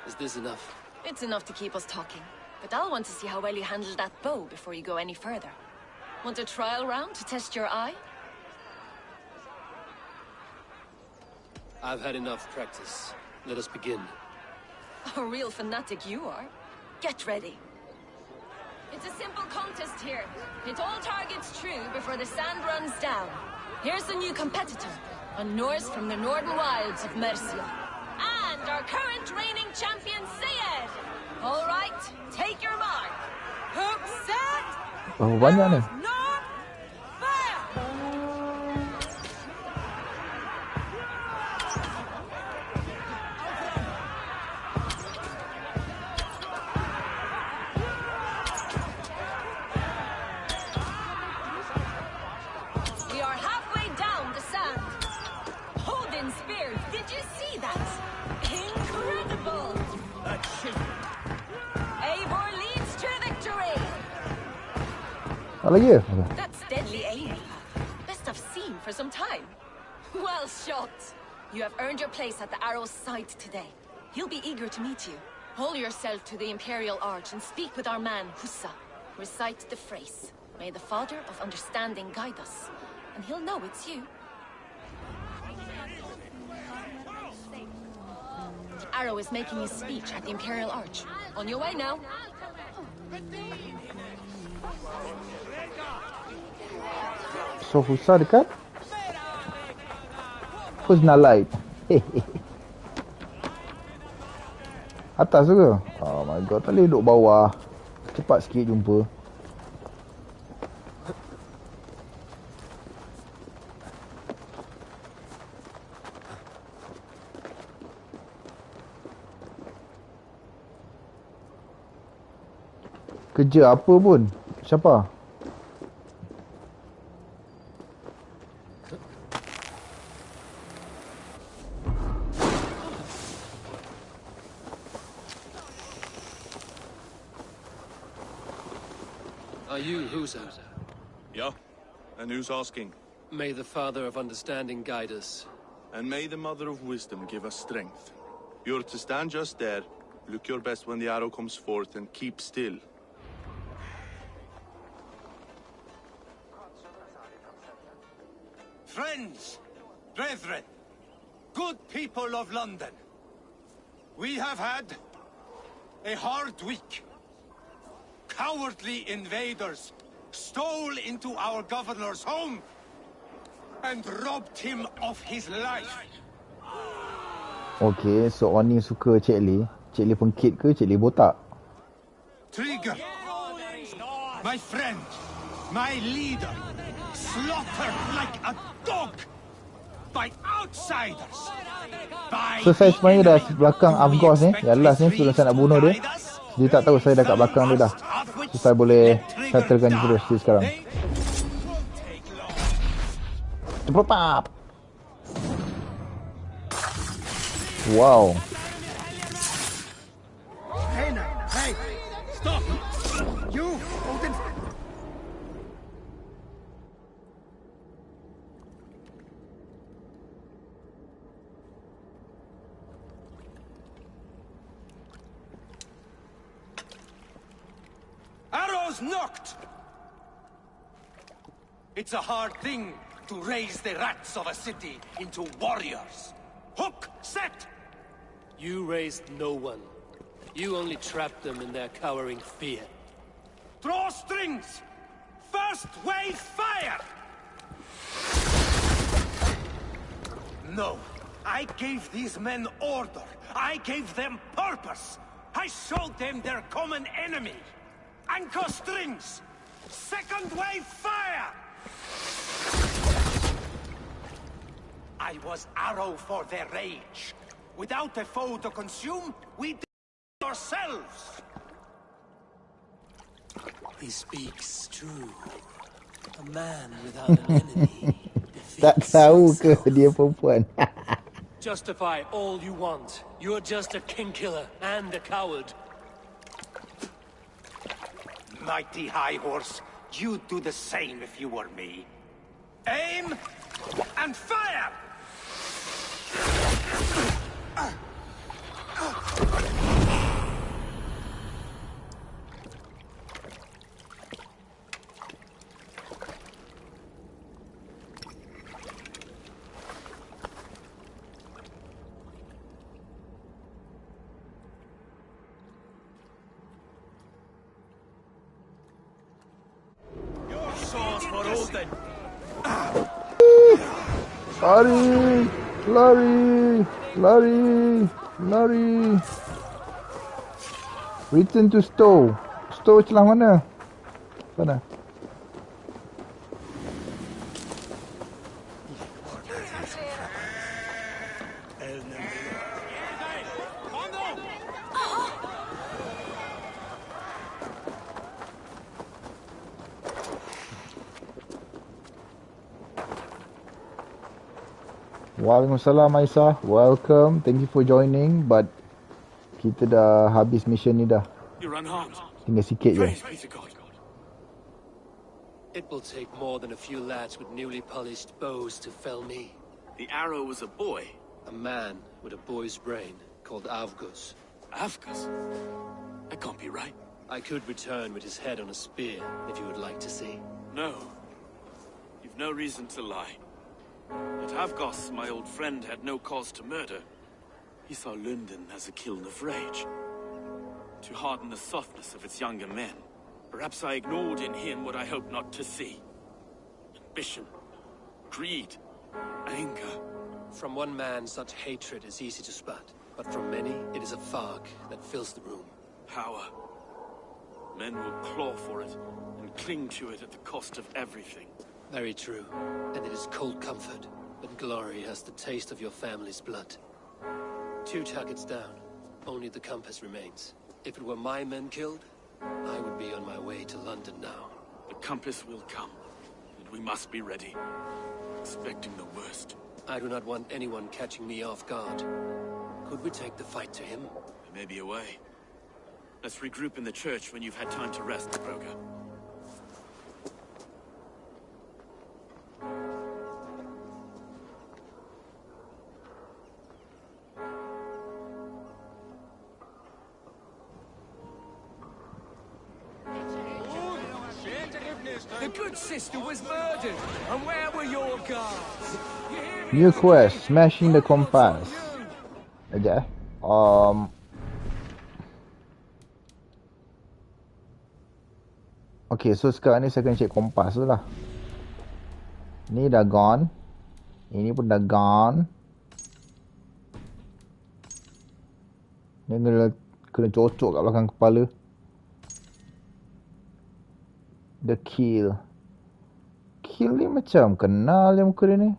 Speaker 2: Is this enough?
Speaker 13: It's enough to keep us talking. But I'll want to see how well you handle that bow before you go any further. Want a trial round to test your eye?
Speaker 2: I've had enough practice. Let us begin.
Speaker 13: A real fanatic you are. Get ready. It's a simple contest here. Hit all targets true before the sand runs down. Here's the new competitor, a Norse from the northern wilds of Mercia. And our current reigning champion, Syed. All right, take your mark. Hook set.
Speaker 1: Banyak ni.
Speaker 13: We are halfway down the sand. Holding spears, did you see that? Incredible. Eivor leads to victory.
Speaker 1: Lagi ya?
Speaker 13: That's deadly aim. Best I've seen for some time. Well shot. You have earned your place at the arrow's side today. He'll be eager to meet you. Hold yourself to the Imperial Arch and speak with our man, Hussa. Recite the phrase. May the Father of Understanding guide us. And he'll know it's you. The arrow is making his speech at the Imperial Arch. On your way now.
Speaker 1: So Hussa dekat Husna Light. Atas tu ke? Oh my god, tak boleh duduk bawah. Cepat sikit jumpa. Kerja apa pun? Siapa?
Speaker 2: Are you Husa?
Speaker 12: Yeah? And who's asking?
Speaker 2: May the Father of Understanding guide us.
Speaker 12: And may the Mother of Wisdom give us strength. You're to stand just there, look your best when the arrow comes forth, and keep still.
Speaker 6: Friends, brethren, good people of London, we have had a hard week. Cowardly invaders stole into our governor's home and robbed him of his life.
Speaker 1: Okay, so Oni suka Cik Lee. Cik Lee pengkit ke Cik Lee botak?
Speaker 6: Trigger, my friend, my leader, slaughtered like a dog by outsiders.
Speaker 1: So saya sebenarnya dah belakang Afghos ni. Yang last ni sebelum saya nak bunuh dia. Dia tak tahu saya dah kat belakang dia dah. So saya boleh settlekan terus dia sekarang. Cepap. Wow.
Speaker 6: Hey, stop! You, Odin. was knocked! It's a hard thing to raise the rats of a city into warriors. Hook, set!
Speaker 2: You raised no one. You only trapped them in their cowering fear.
Speaker 6: Draw strings! First wave fire! No. I gave these men order. I gave them purpose. I showed them their common enemy. Anchor strings! Second wave fire! I was arrow for their rage. Without a foe to consume, we did it ourselves.
Speaker 2: He speaks true. A man without an enemy.
Speaker 1: Tak tahu ke dia perempuan?
Speaker 2: Justify all you want. You're just a king killer and a coward.
Speaker 6: Mighty High Horse, you'd do the same if you were me. Aim and fire!
Speaker 1: Lari! Lari! Lari! Lari! Return to Stowe. Stowe celah mana? Sana. Waalaikumsalam Aisyah. Welcome. Thank you for joining. But kita dah habis mission ni dah.
Speaker 4: You're unharmed.
Speaker 1: Tinggal sikit je.
Speaker 4: Praise be to God.
Speaker 2: It will take more than a few lads with newly polished bows to fell me.
Speaker 4: The arrow was a boy.
Speaker 2: A man with a boy's brain called Avgus.
Speaker 4: Avgus? That can't be right.
Speaker 2: I could return with his head on a spear if you would like to see.
Speaker 4: No. You've no reason to lie. At Avgos, my old friend had no cause to murder. He saw London as a kiln of rage. To harden the softness of its younger men. Perhaps I ignored in him what I hoped not to see. Ambition, greed, anger.
Speaker 2: From one man, such hatred is easy to spot. But from many, it is a fog that fills the room.
Speaker 4: Power. Men will claw for it, and cling to it at the cost of everything.
Speaker 2: Very true. And it is cold comfort. But glory has the taste of your family's blood. 2 targets down. Only the compass remains. If it were my men killed, I would be on my way to London now.
Speaker 4: The compass will come, and we must be ready. Expecting the worst.
Speaker 2: I do not want anyone catching me off guard. Could we take the fight to him?
Speaker 4: There may be a way. Let's regroup in the church when you've had time to rest, Broga.
Speaker 6: The good sister was murdered, and where were your guards?
Speaker 1: New quest, smashing the compass. Sekejap Okay, so sekarang ni saya akan check kompas tu lah. Ni dah gone. Ini pun dah gone. Ni kena cocok kat belakang kepala. The kill. Kill ni macam kenal je muka dia ni.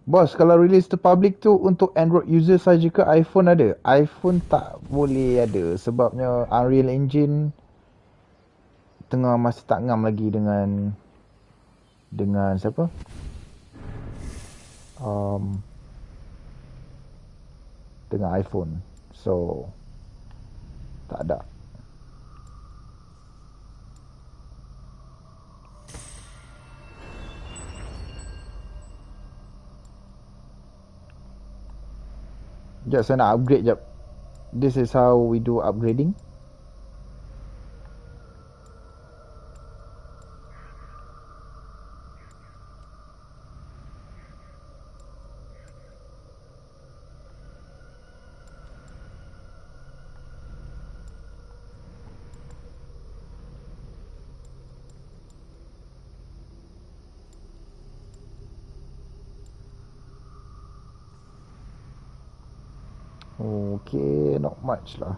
Speaker 1: Bos, kalau release to public tu untuk Android user saja ke iPhone ada? iPhone tak boleh ada sebabnya Unreal Engine masih tak ngam lagi dengan siapa? Dengan iPhone. So tak ada. Sekejap saya nak upgrade jap. This is how we do upgrading. Okay, not much lah.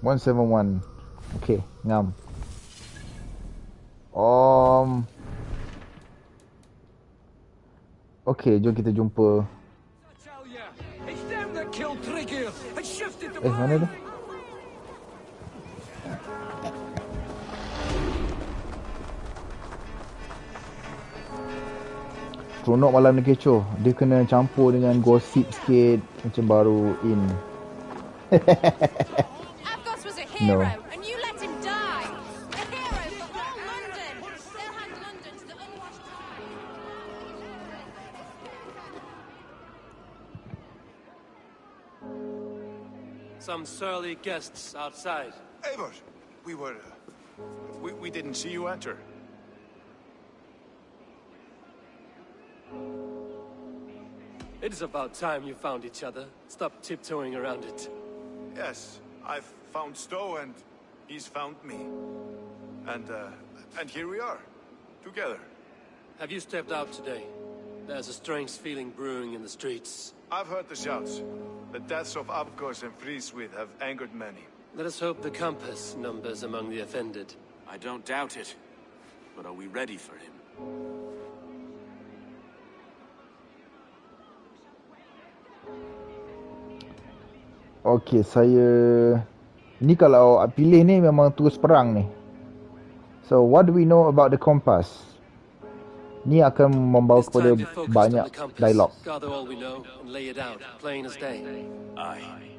Speaker 1: One 171. Okay, ngam. Okay, jom kita jumpa. Mana tu? Seronok malam ni kecoh. Dia kena campur dengan gosip sikit macam baru in. No.
Speaker 10: And you let him die. A hero for all London. They'll hand London to the unwashed
Speaker 2: Some surly guests outside.
Speaker 7: Eivor, we didn't see you enter.
Speaker 2: It is about time you found each other. Stop tiptoeing around it.
Speaker 7: Yes, I've found Stowe and he's found me. And here we are, together.
Speaker 2: Have you stepped out today? There's a strange feeling brewing in the streets.
Speaker 7: I've heard the shouts. The deaths of Abkos and Frieswith have angered many.
Speaker 2: Let us hope the Compass numbers among the offended.
Speaker 4: I don't doubt it. But are we ready for him?
Speaker 1: Okay, saya... Ni kalau pilih ni memang terus perang ni. So, what do we know about the Compass? Ni akan membawa kepada banyak dialog.
Speaker 2: Gather all we know and lay it out, plain as day.
Speaker 4: Aye.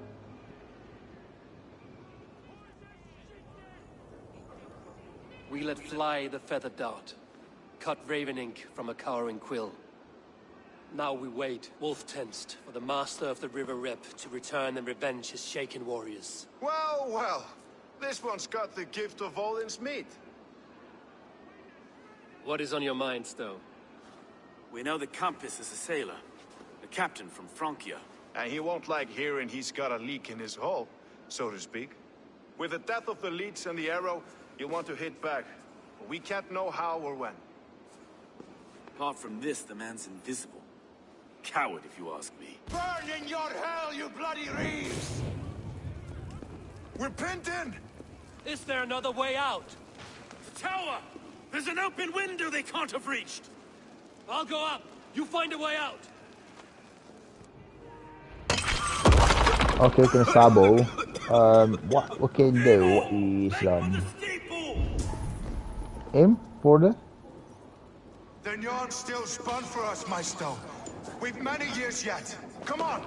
Speaker 2: We let fly the feathered dart, cut raven ink from a cowering quill. Now we wait, wolf-tensed, for the master of the River Rep to return and revenge his shaken warriors.
Speaker 7: Well, well. This one's got the gift of Odin's meat.
Speaker 2: What is on your mind, Stowe?
Speaker 4: We know the Compass is a sailor, a captain from Francia.
Speaker 7: And he won't like hearing he's got a leak in his hull, so to speak. With the death of the leech and the arrow, you'll want to hit back. But we can't know how or when.
Speaker 4: Apart from this, the man's invisible. Coward, if you ask me.
Speaker 5: Burn in your hell, you bloody reeves!
Speaker 7: We're pinned in!
Speaker 2: Is there another way out?
Speaker 4: The tower! There's an open window they can't have reached!
Speaker 2: I'll go up. You find a way out.
Speaker 1: Okay, kena sabo. What we can do is aim for the...
Speaker 7: The yarn's still spun for us, my Stowe. We've many years yet. Come on!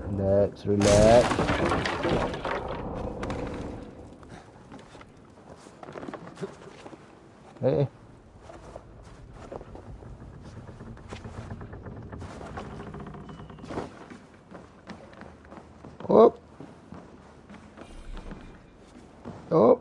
Speaker 1: Relax, relax. Hey. Oh. Oh.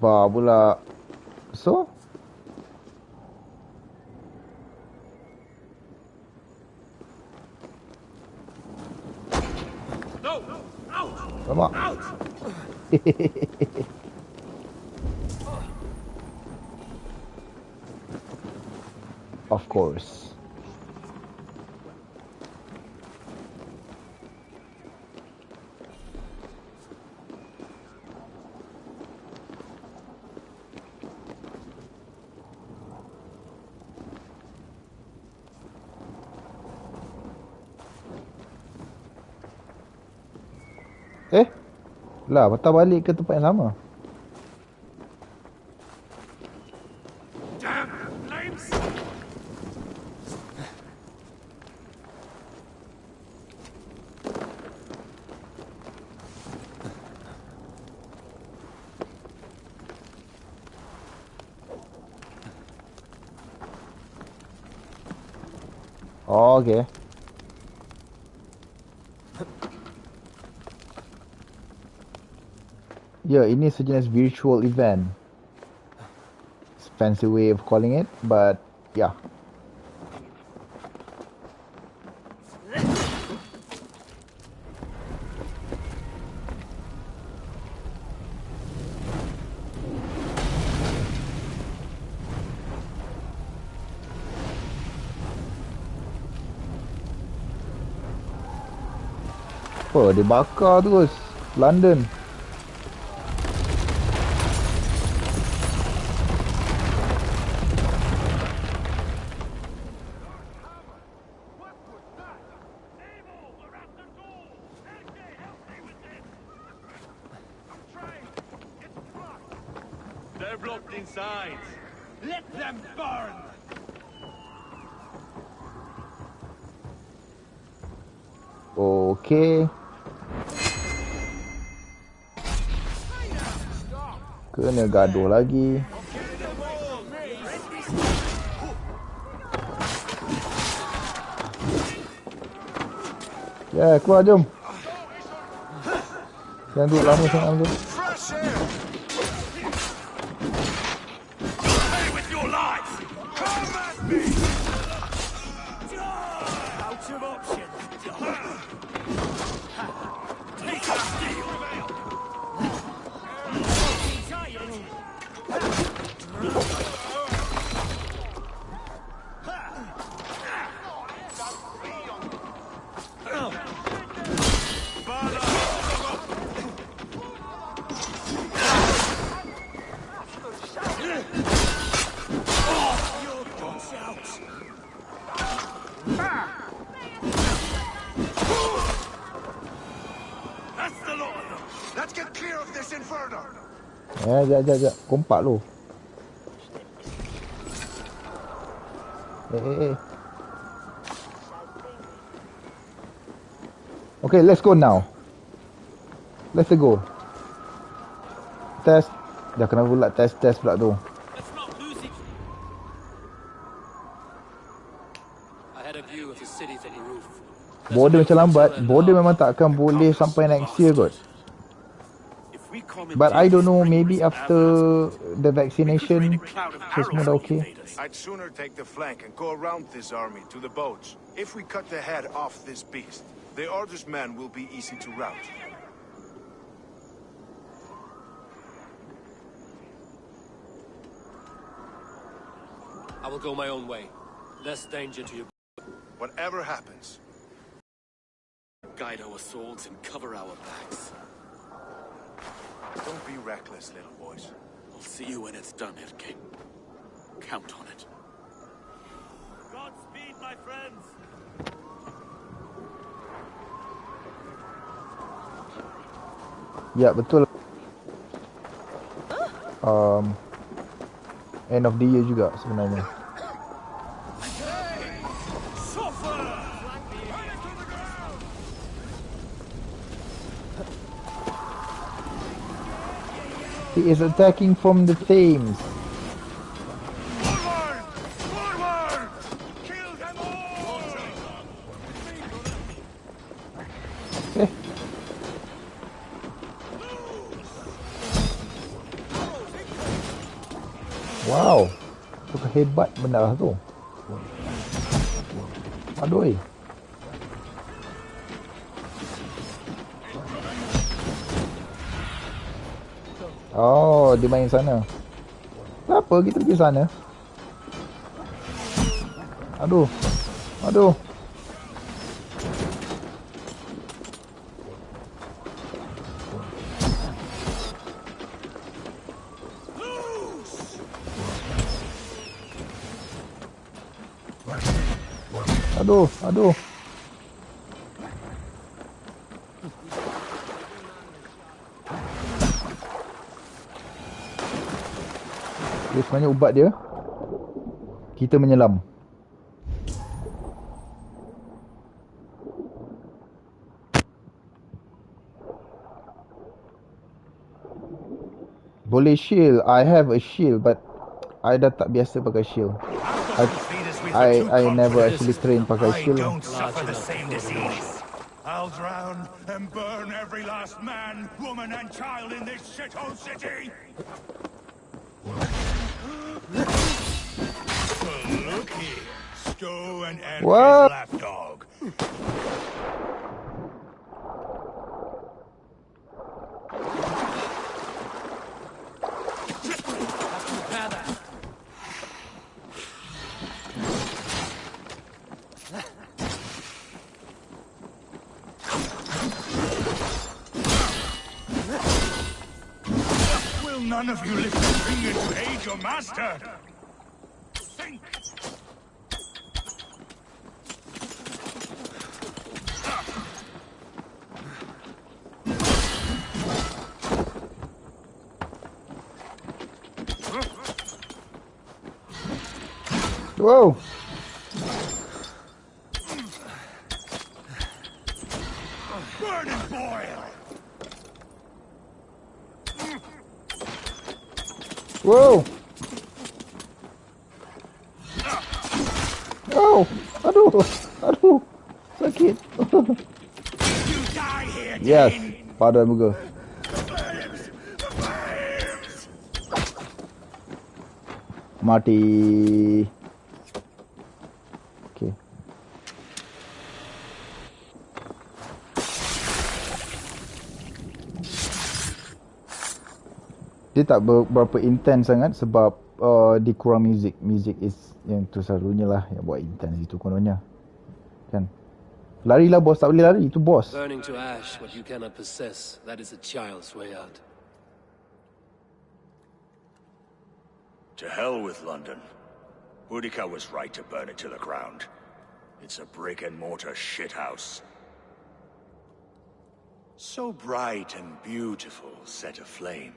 Speaker 1: Bah pula. So?
Speaker 2: No! Out!
Speaker 1: Come on.
Speaker 2: Out!
Speaker 1: Of course. Lah, patah balik ke tempat yang sama. Oh, okay. Ya, ini sejenis virtual event. It's a fancy way of calling it, but yeah. Apa, dia bakar terus London.
Speaker 5: They're blocked inside. Let them burn!
Speaker 1: Okay. Kena gaduh lagi. Ya, keluar jom. Jangan duduk lama sangat tu. Sekejap. Kompak lu. Okay, let's go now. Let's go. Test. Dah kena pula test pula tu. Border macam lambat. Border memang takkan boleh sampai next year kot. But I don't know, maybe after the vaccination, semua dah okay.
Speaker 7: I'd sooner take the flank and go around this army to the boats. If we cut the head off this beast, the Order's men will be easy to rout.
Speaker 2: I will go my own way. Less danger to you.
Speaker 7: Whatever happens,
Speaker 4: guide our swords and cover our backs.
Speaker 7: Don't be reckless, little boys.
Speaker 4: I'll see you when it's done, Erke. Count on it.
Speaker 5: Godspeed, my friends!
Speaker 1: Ya, betul. End of the year juga sebenarnya. He is attacking from the Thames. Wow, tu hebat benda lah tu. Aduh. Oh, dia main sana. Kenapa kita pergi sana? Aduh. Aduh. Dia sebenarnya ubat dia. Kita menyelam. Boleh shield. I have a shield, but I dah tak biasa pakai shield. I never actually train pakai shield.
Speaker 5: I don't suffer the same disease. I'll drown and burn every last man, woman, and child in this shithole city. Look here, Stowe and Erke's lapdog. Will none of you lift a finger to aid your master? Think!
Speaker 1: Whoa!
Speaker 5: Burn and boil!
Speaker 1: Whoa! Oh! Aduh! Aduh! Sakit! Yes! Padan muka. Mati. Okay. Dia tak berapa intense sangat sebab dikurang music. Music is yang tu selalunya lah yang buat intense itu kononnya. Kan? Larilah bos, tak boleh lari, itu bos.
Speaker 2: Burning to ash what you cannot possess, that is a child's way out.
Speaker 5: To hell with London. Boudica was right to burn it to the ground. It's a brick-and-mortar shithouse. So bright and beautiful, set aflame.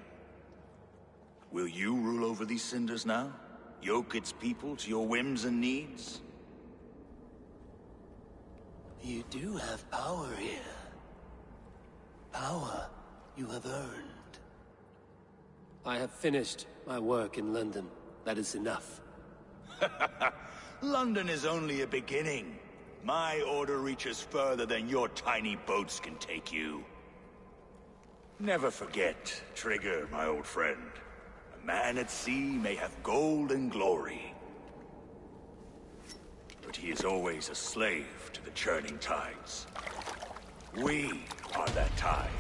Speaker 5: Will you rule over these cinders now? Yoke its people to your whims and needs?
Speaker 2: You do have power here. Power you have earned. I have finished my work in London. That is enough.
Speaker 5: London is only a beginning. My order reaches further than your tiny boats can take you. Never forget, Trigger, my old friend. A man at sea may have gold and glory, but he is always a slave to the churning tides. We are that tide.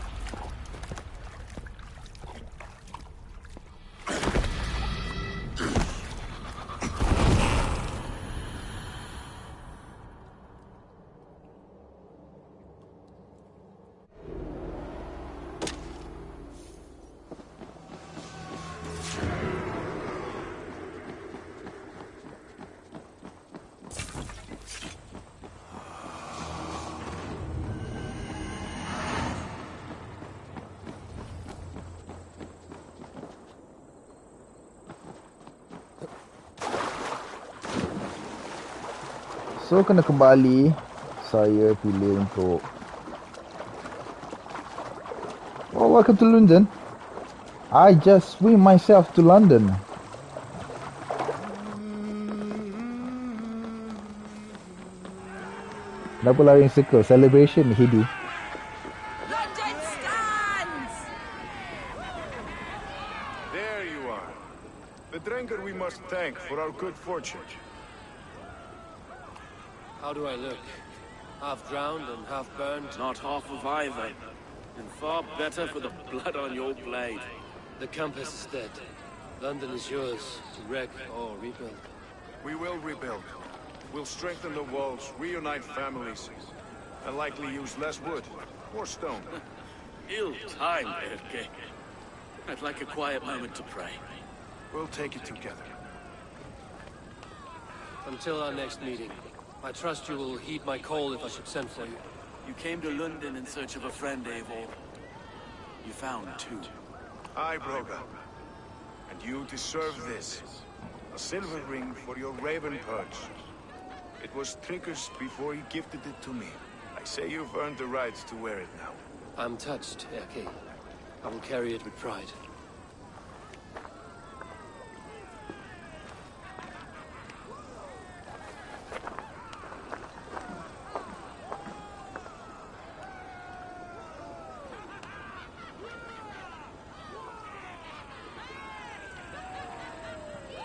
Speaker 1: So kena kembali. Saya pilih untuk welcome to London. I just swim myself to London. Kenapa lari circle? Celebration Hidi.
Speaker 10: London stands!
Speaker 7: There you are. The drinker we must thank for our good fortune.
Speaker 2: How do I look? Half drowned and half burned?
Speaker 4: Not half of either. And far better for the blood on your blade.
Speaker 2: The compass is dead. London is yours to wreck or rebuild.
Speaker 7: We will rebuild. We'll strengthen the walls, reunite families, and likely use less wood or stone.
Speaker 4: Ill-timed, Erke. I'd like a quiet moment to pray.
Speaker 7: We'll take it together.
Speaker 2: Until our next meeting, I trust you will heed my call if I should send for you.
Speaker 4: You came to London in search of a friend, Eivor. You found two.
Speaker 7: Aye, Broga. And you deserve this. A silver ring for your raven perch. It was Trigger's before he gifted it to me. I say you've earned the right to wear it now.
Speaker 2: I'm touched, Erke. I will carry it with pride.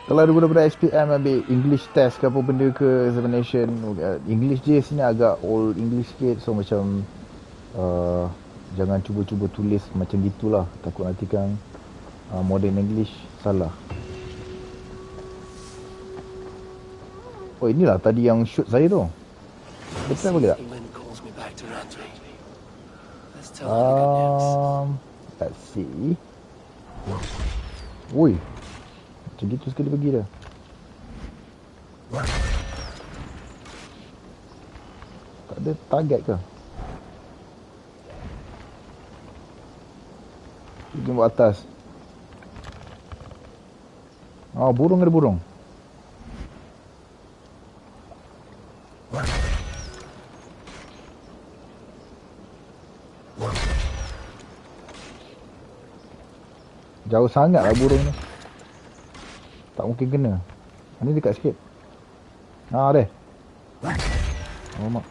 Speaker 1: Kalau ada budak-budak SPM ambil English test ke apa benda ke examination, English je sini agak old English sikit, so macam jangan cuba-cuba tulis macam gitulah, takut nanti kan modern English salah. Oh, inilah tadi yang shoot saya tu. Betul ke tak? Let's see. Ui, macam gitu sekali pergi dah. Tak ada target ke? Pergi buat atas. Oh, burung ada burung. Jauh sangat lah burung ni. Tak mungkin kena. Ni dekat sikit. Deh. Oh, mak.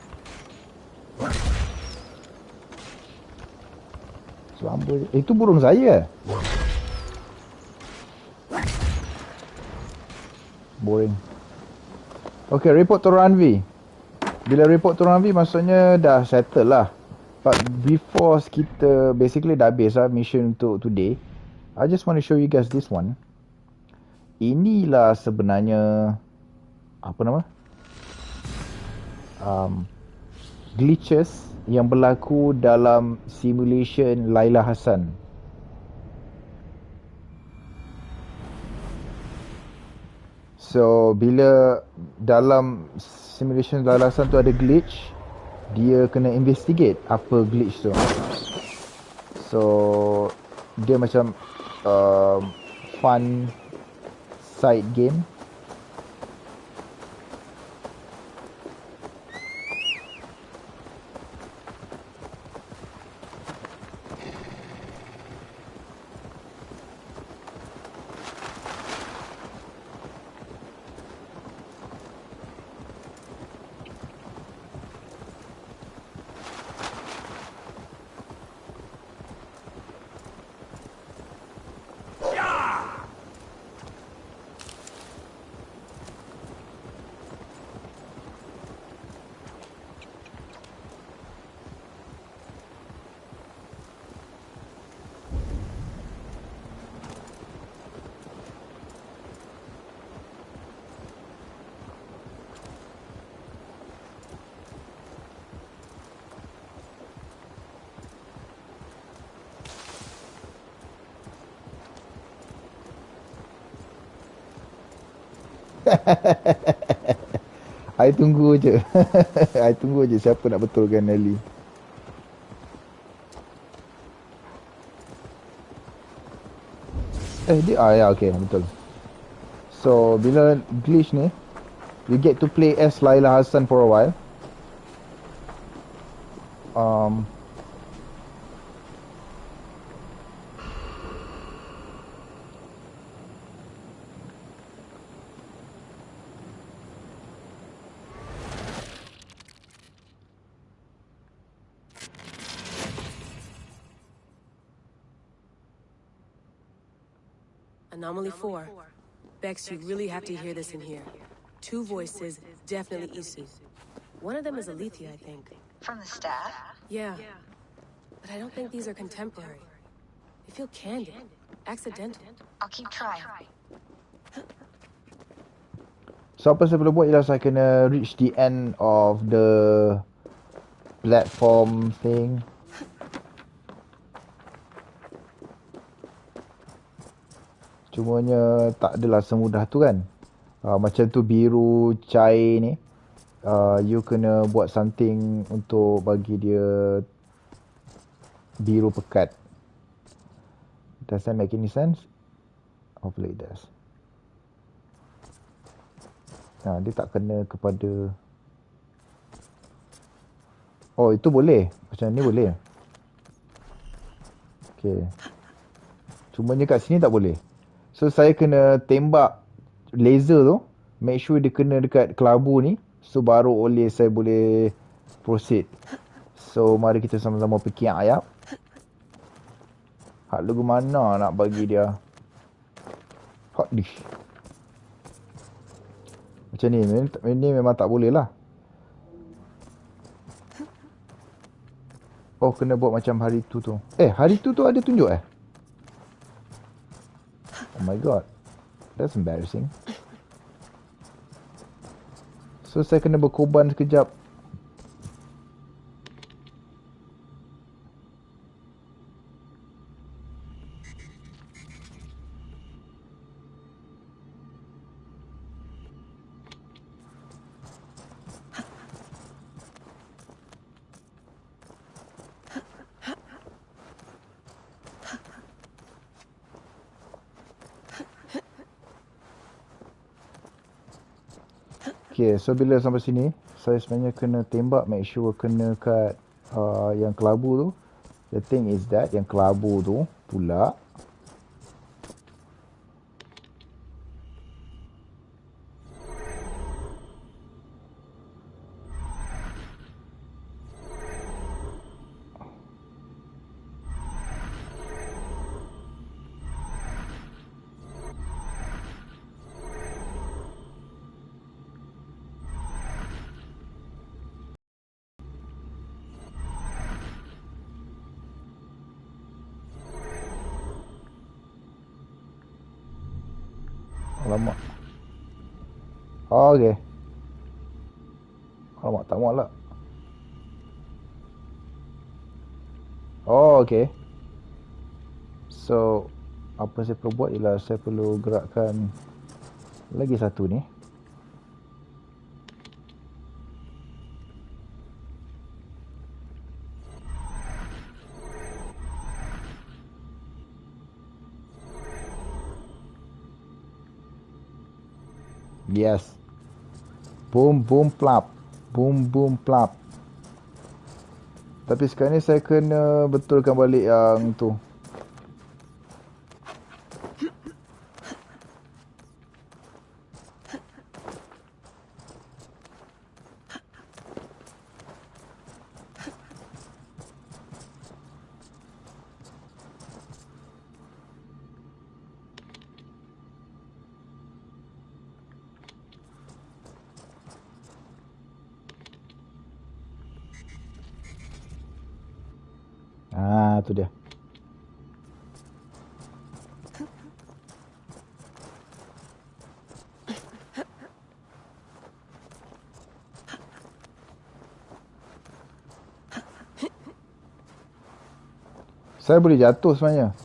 Speaker 1: Selamba. Itu burung saya. Boring. Okay, report to Ranvi. Bila report to Ranvi maksudnya dah settle lah. But before kita basically dah habis lah mission untuk today, I just want to show you guys this one. Inilah sebenarnya apa nama? Glitches yang berlaku dalam simulation Laila Hassan. So bila dalam simulation Laila Hassan tu ada glitch, dia kena investigate apa glitch tu. So dia macam fun side game. I tunggu je. I tunggu je siapa nak betulkan Nelly. Ya, okay, betul. So bila glitch ni, you get to play as Laila Hassan for a while.
Speaker 16: Anomaly 4. Bex, you really have to hear this in here. Two voices, definitely Isu. One of them is Alethea, I think.
Speaker 17: From the staff?
Speaker 16: Yeah. But I don't think these are contemporary. They feel candid, accidental.
Speaker 17: I'll keep trying.
Speaker 1: So apa saya perlu buat ialah saya kena reach the end of the platform thing. Cumanya tak adalah semudah tu kan. Macam tu biru cair ni. You kena buat something untuk bagi dia biru pekat. Does that make any sense? Hopefully it does. Dia tak kena kepada... Oh, itu boleh. Macam ni boleh. Okay. Cumanya kat sini tak boleh. So, saya kena tembak laser tu. Make sure dia kena dekat kelabu ni. So, baru saya boleh proceed. So, mari kita sama-sama fikir ayap. Hak lagu mana nak bagi dia? Hak ni. Macam ni. Ini memang tak boleh lah. Oh, kena buat macam hari tu. Hari tu ada tunjuk Oh my god. That's embarrassing. So, saya kena berkorban sekejap. Okay, so bila sampai sini, saya sebenarnya kena tembak, make sure kena kat yang kelabu tu. The thing is that, yang kelabu tu pula, alamak. Oh, okay. Alamak, tak muat lah. Oh, okay. So, apa saya perlu buat ialah saya perlu gerakkan lagi satu ni. Yes. Boom, boom, plap. Boom, boom, plap. Tapi sekarang ni saya kena betulkan balik yang tu. Tu dia. Saya boleh jatuh sebenarnya.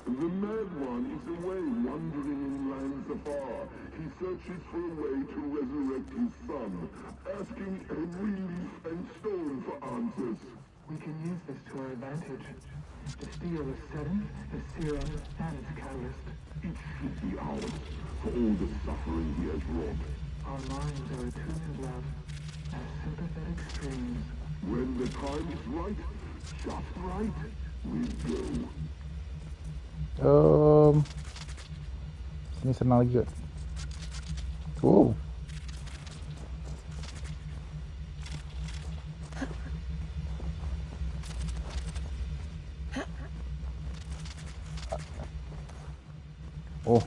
Speaker 18: The mad one is away wandering in lands afar. He searches for a way to resurrect his son, asking every leaf and stone for answers.
Speaker 19: We can use this to our advantage. To steal the serum, the serum, and its catalyst.
Speaker 18: It should be ours, for all the suffering he has wrought.
Speaker 19: Our minds are attuned to love, as sympathetic streams.
Speaker 18: When the time is right, just right, we go.
Speaker 1: Sini senang lagi kot. Oh. Oh.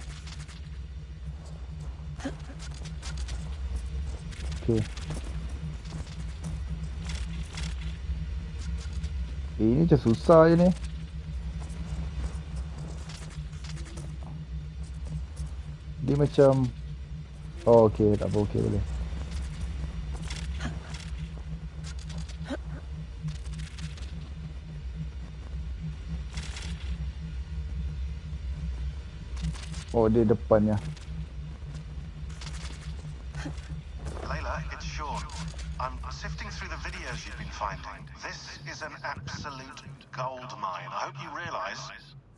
Speaker 1: Okay. Ini macam susah je ni. Dia macam... Oh, okay. Tak apa, okay boleh. Oh, dia depannya.
Speaker 20: Layla, it's Sean. I'm sifting through the videos you've been finding. This is an absolute gold mine. I hope you realize...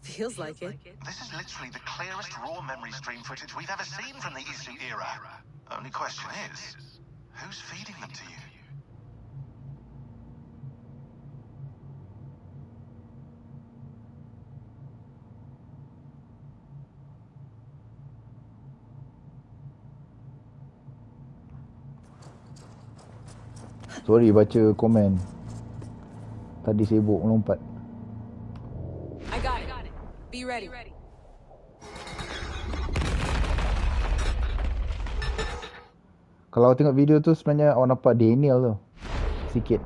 Speaker 16: Feels like it.
Speaker 20: This is literally the clearest raw memory stream footage we've ever seen from the Isu era. Only question is, who's feeding them to you?
Speaker 1: Sorry baca komen. Tadi sibuk melompat.
Speaker 16: I got it. Be ready.
Speaker 1: Kalau tengok video tu sebenarnya awak nampak Daniel tu. Sikit.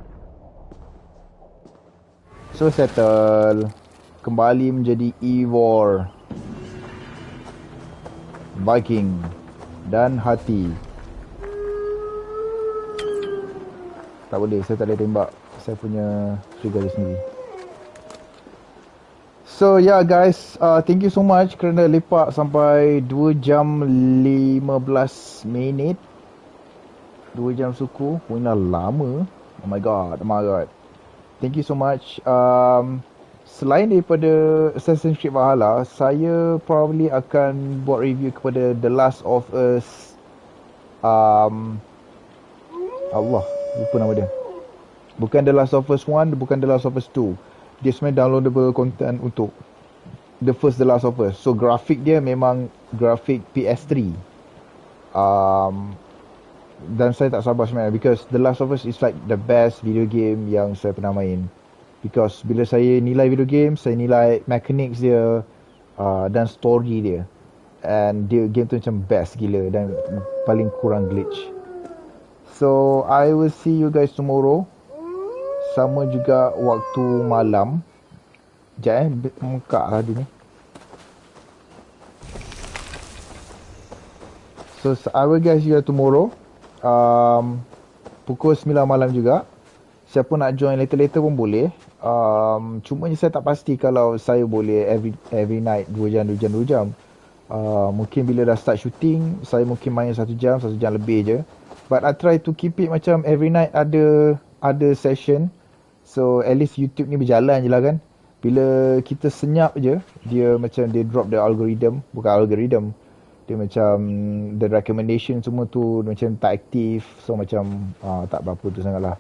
Speaker 1: So settle. Kembali menjadi Eivor. Viking. Dan hati. Tak boleh, saya tak boleh tembak. Saya punya trigger sendiri. So yeah guys, thank you so much kerana lepak sampai 2 jam 15 minit. 2 jam suku. Punya lama. Oh my god. Thank you so much. Selain daripada Assassin's Creed Valhalla, saya probably akan buat review kepada The Last of Us. Allah, lupa nama dia. Bukan The Last of Us 1, bukan The Last of Us 2. Dia sebenarnya downloadable content untuk the first The Last of Us. So grafik dia memang grafik PS3. Dan saya tak sabar sebenarnya because The Last of Us is like the best video game yang saya pernah main. Because bila saya nilai video game, saya nilai mechanics dia dan story dia. And dia game tu macam best gila dan paling kurang glitch. So I will see you guys tomorrow. Sama juga waktu malam. Sekejap muka lah dia ni. So I will guys you tomorrow. Pukul 9 malam juga. Siapa nak join later-later pun boleh. Cuma saya tak pasti kalau saya boleh every night 2 jam. Mungkin bila dah start shooting, saya mungkin main 1 jam lebih je. But I try to keep it macam every night ada session. So at least YouTube ni berjalan je lah kan. Bila kita senyap je, dia macam dia drop the algorithm. Bukan algorithm. Dia macam the recommendation semua tu macam tak aktif. So macam tak berapa tu sangat lah.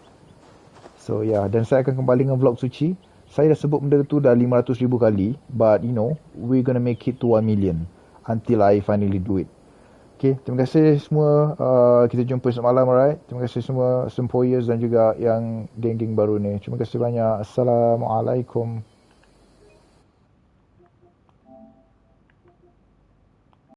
Speaker 1: So yeah, dan saya akan kembali dengan vlog suci. Saya dah sebut benda tu dah 500,000 kali. But you know, we're gonna make it to 1 million. Until I finally do it. Okay, terima kasih semua. Kita jumpa esok malam, alright? Terima kasih semua sempoyers dan juga yang geng-geng baru ni. Terima kasih banyak. Assalamualaikum.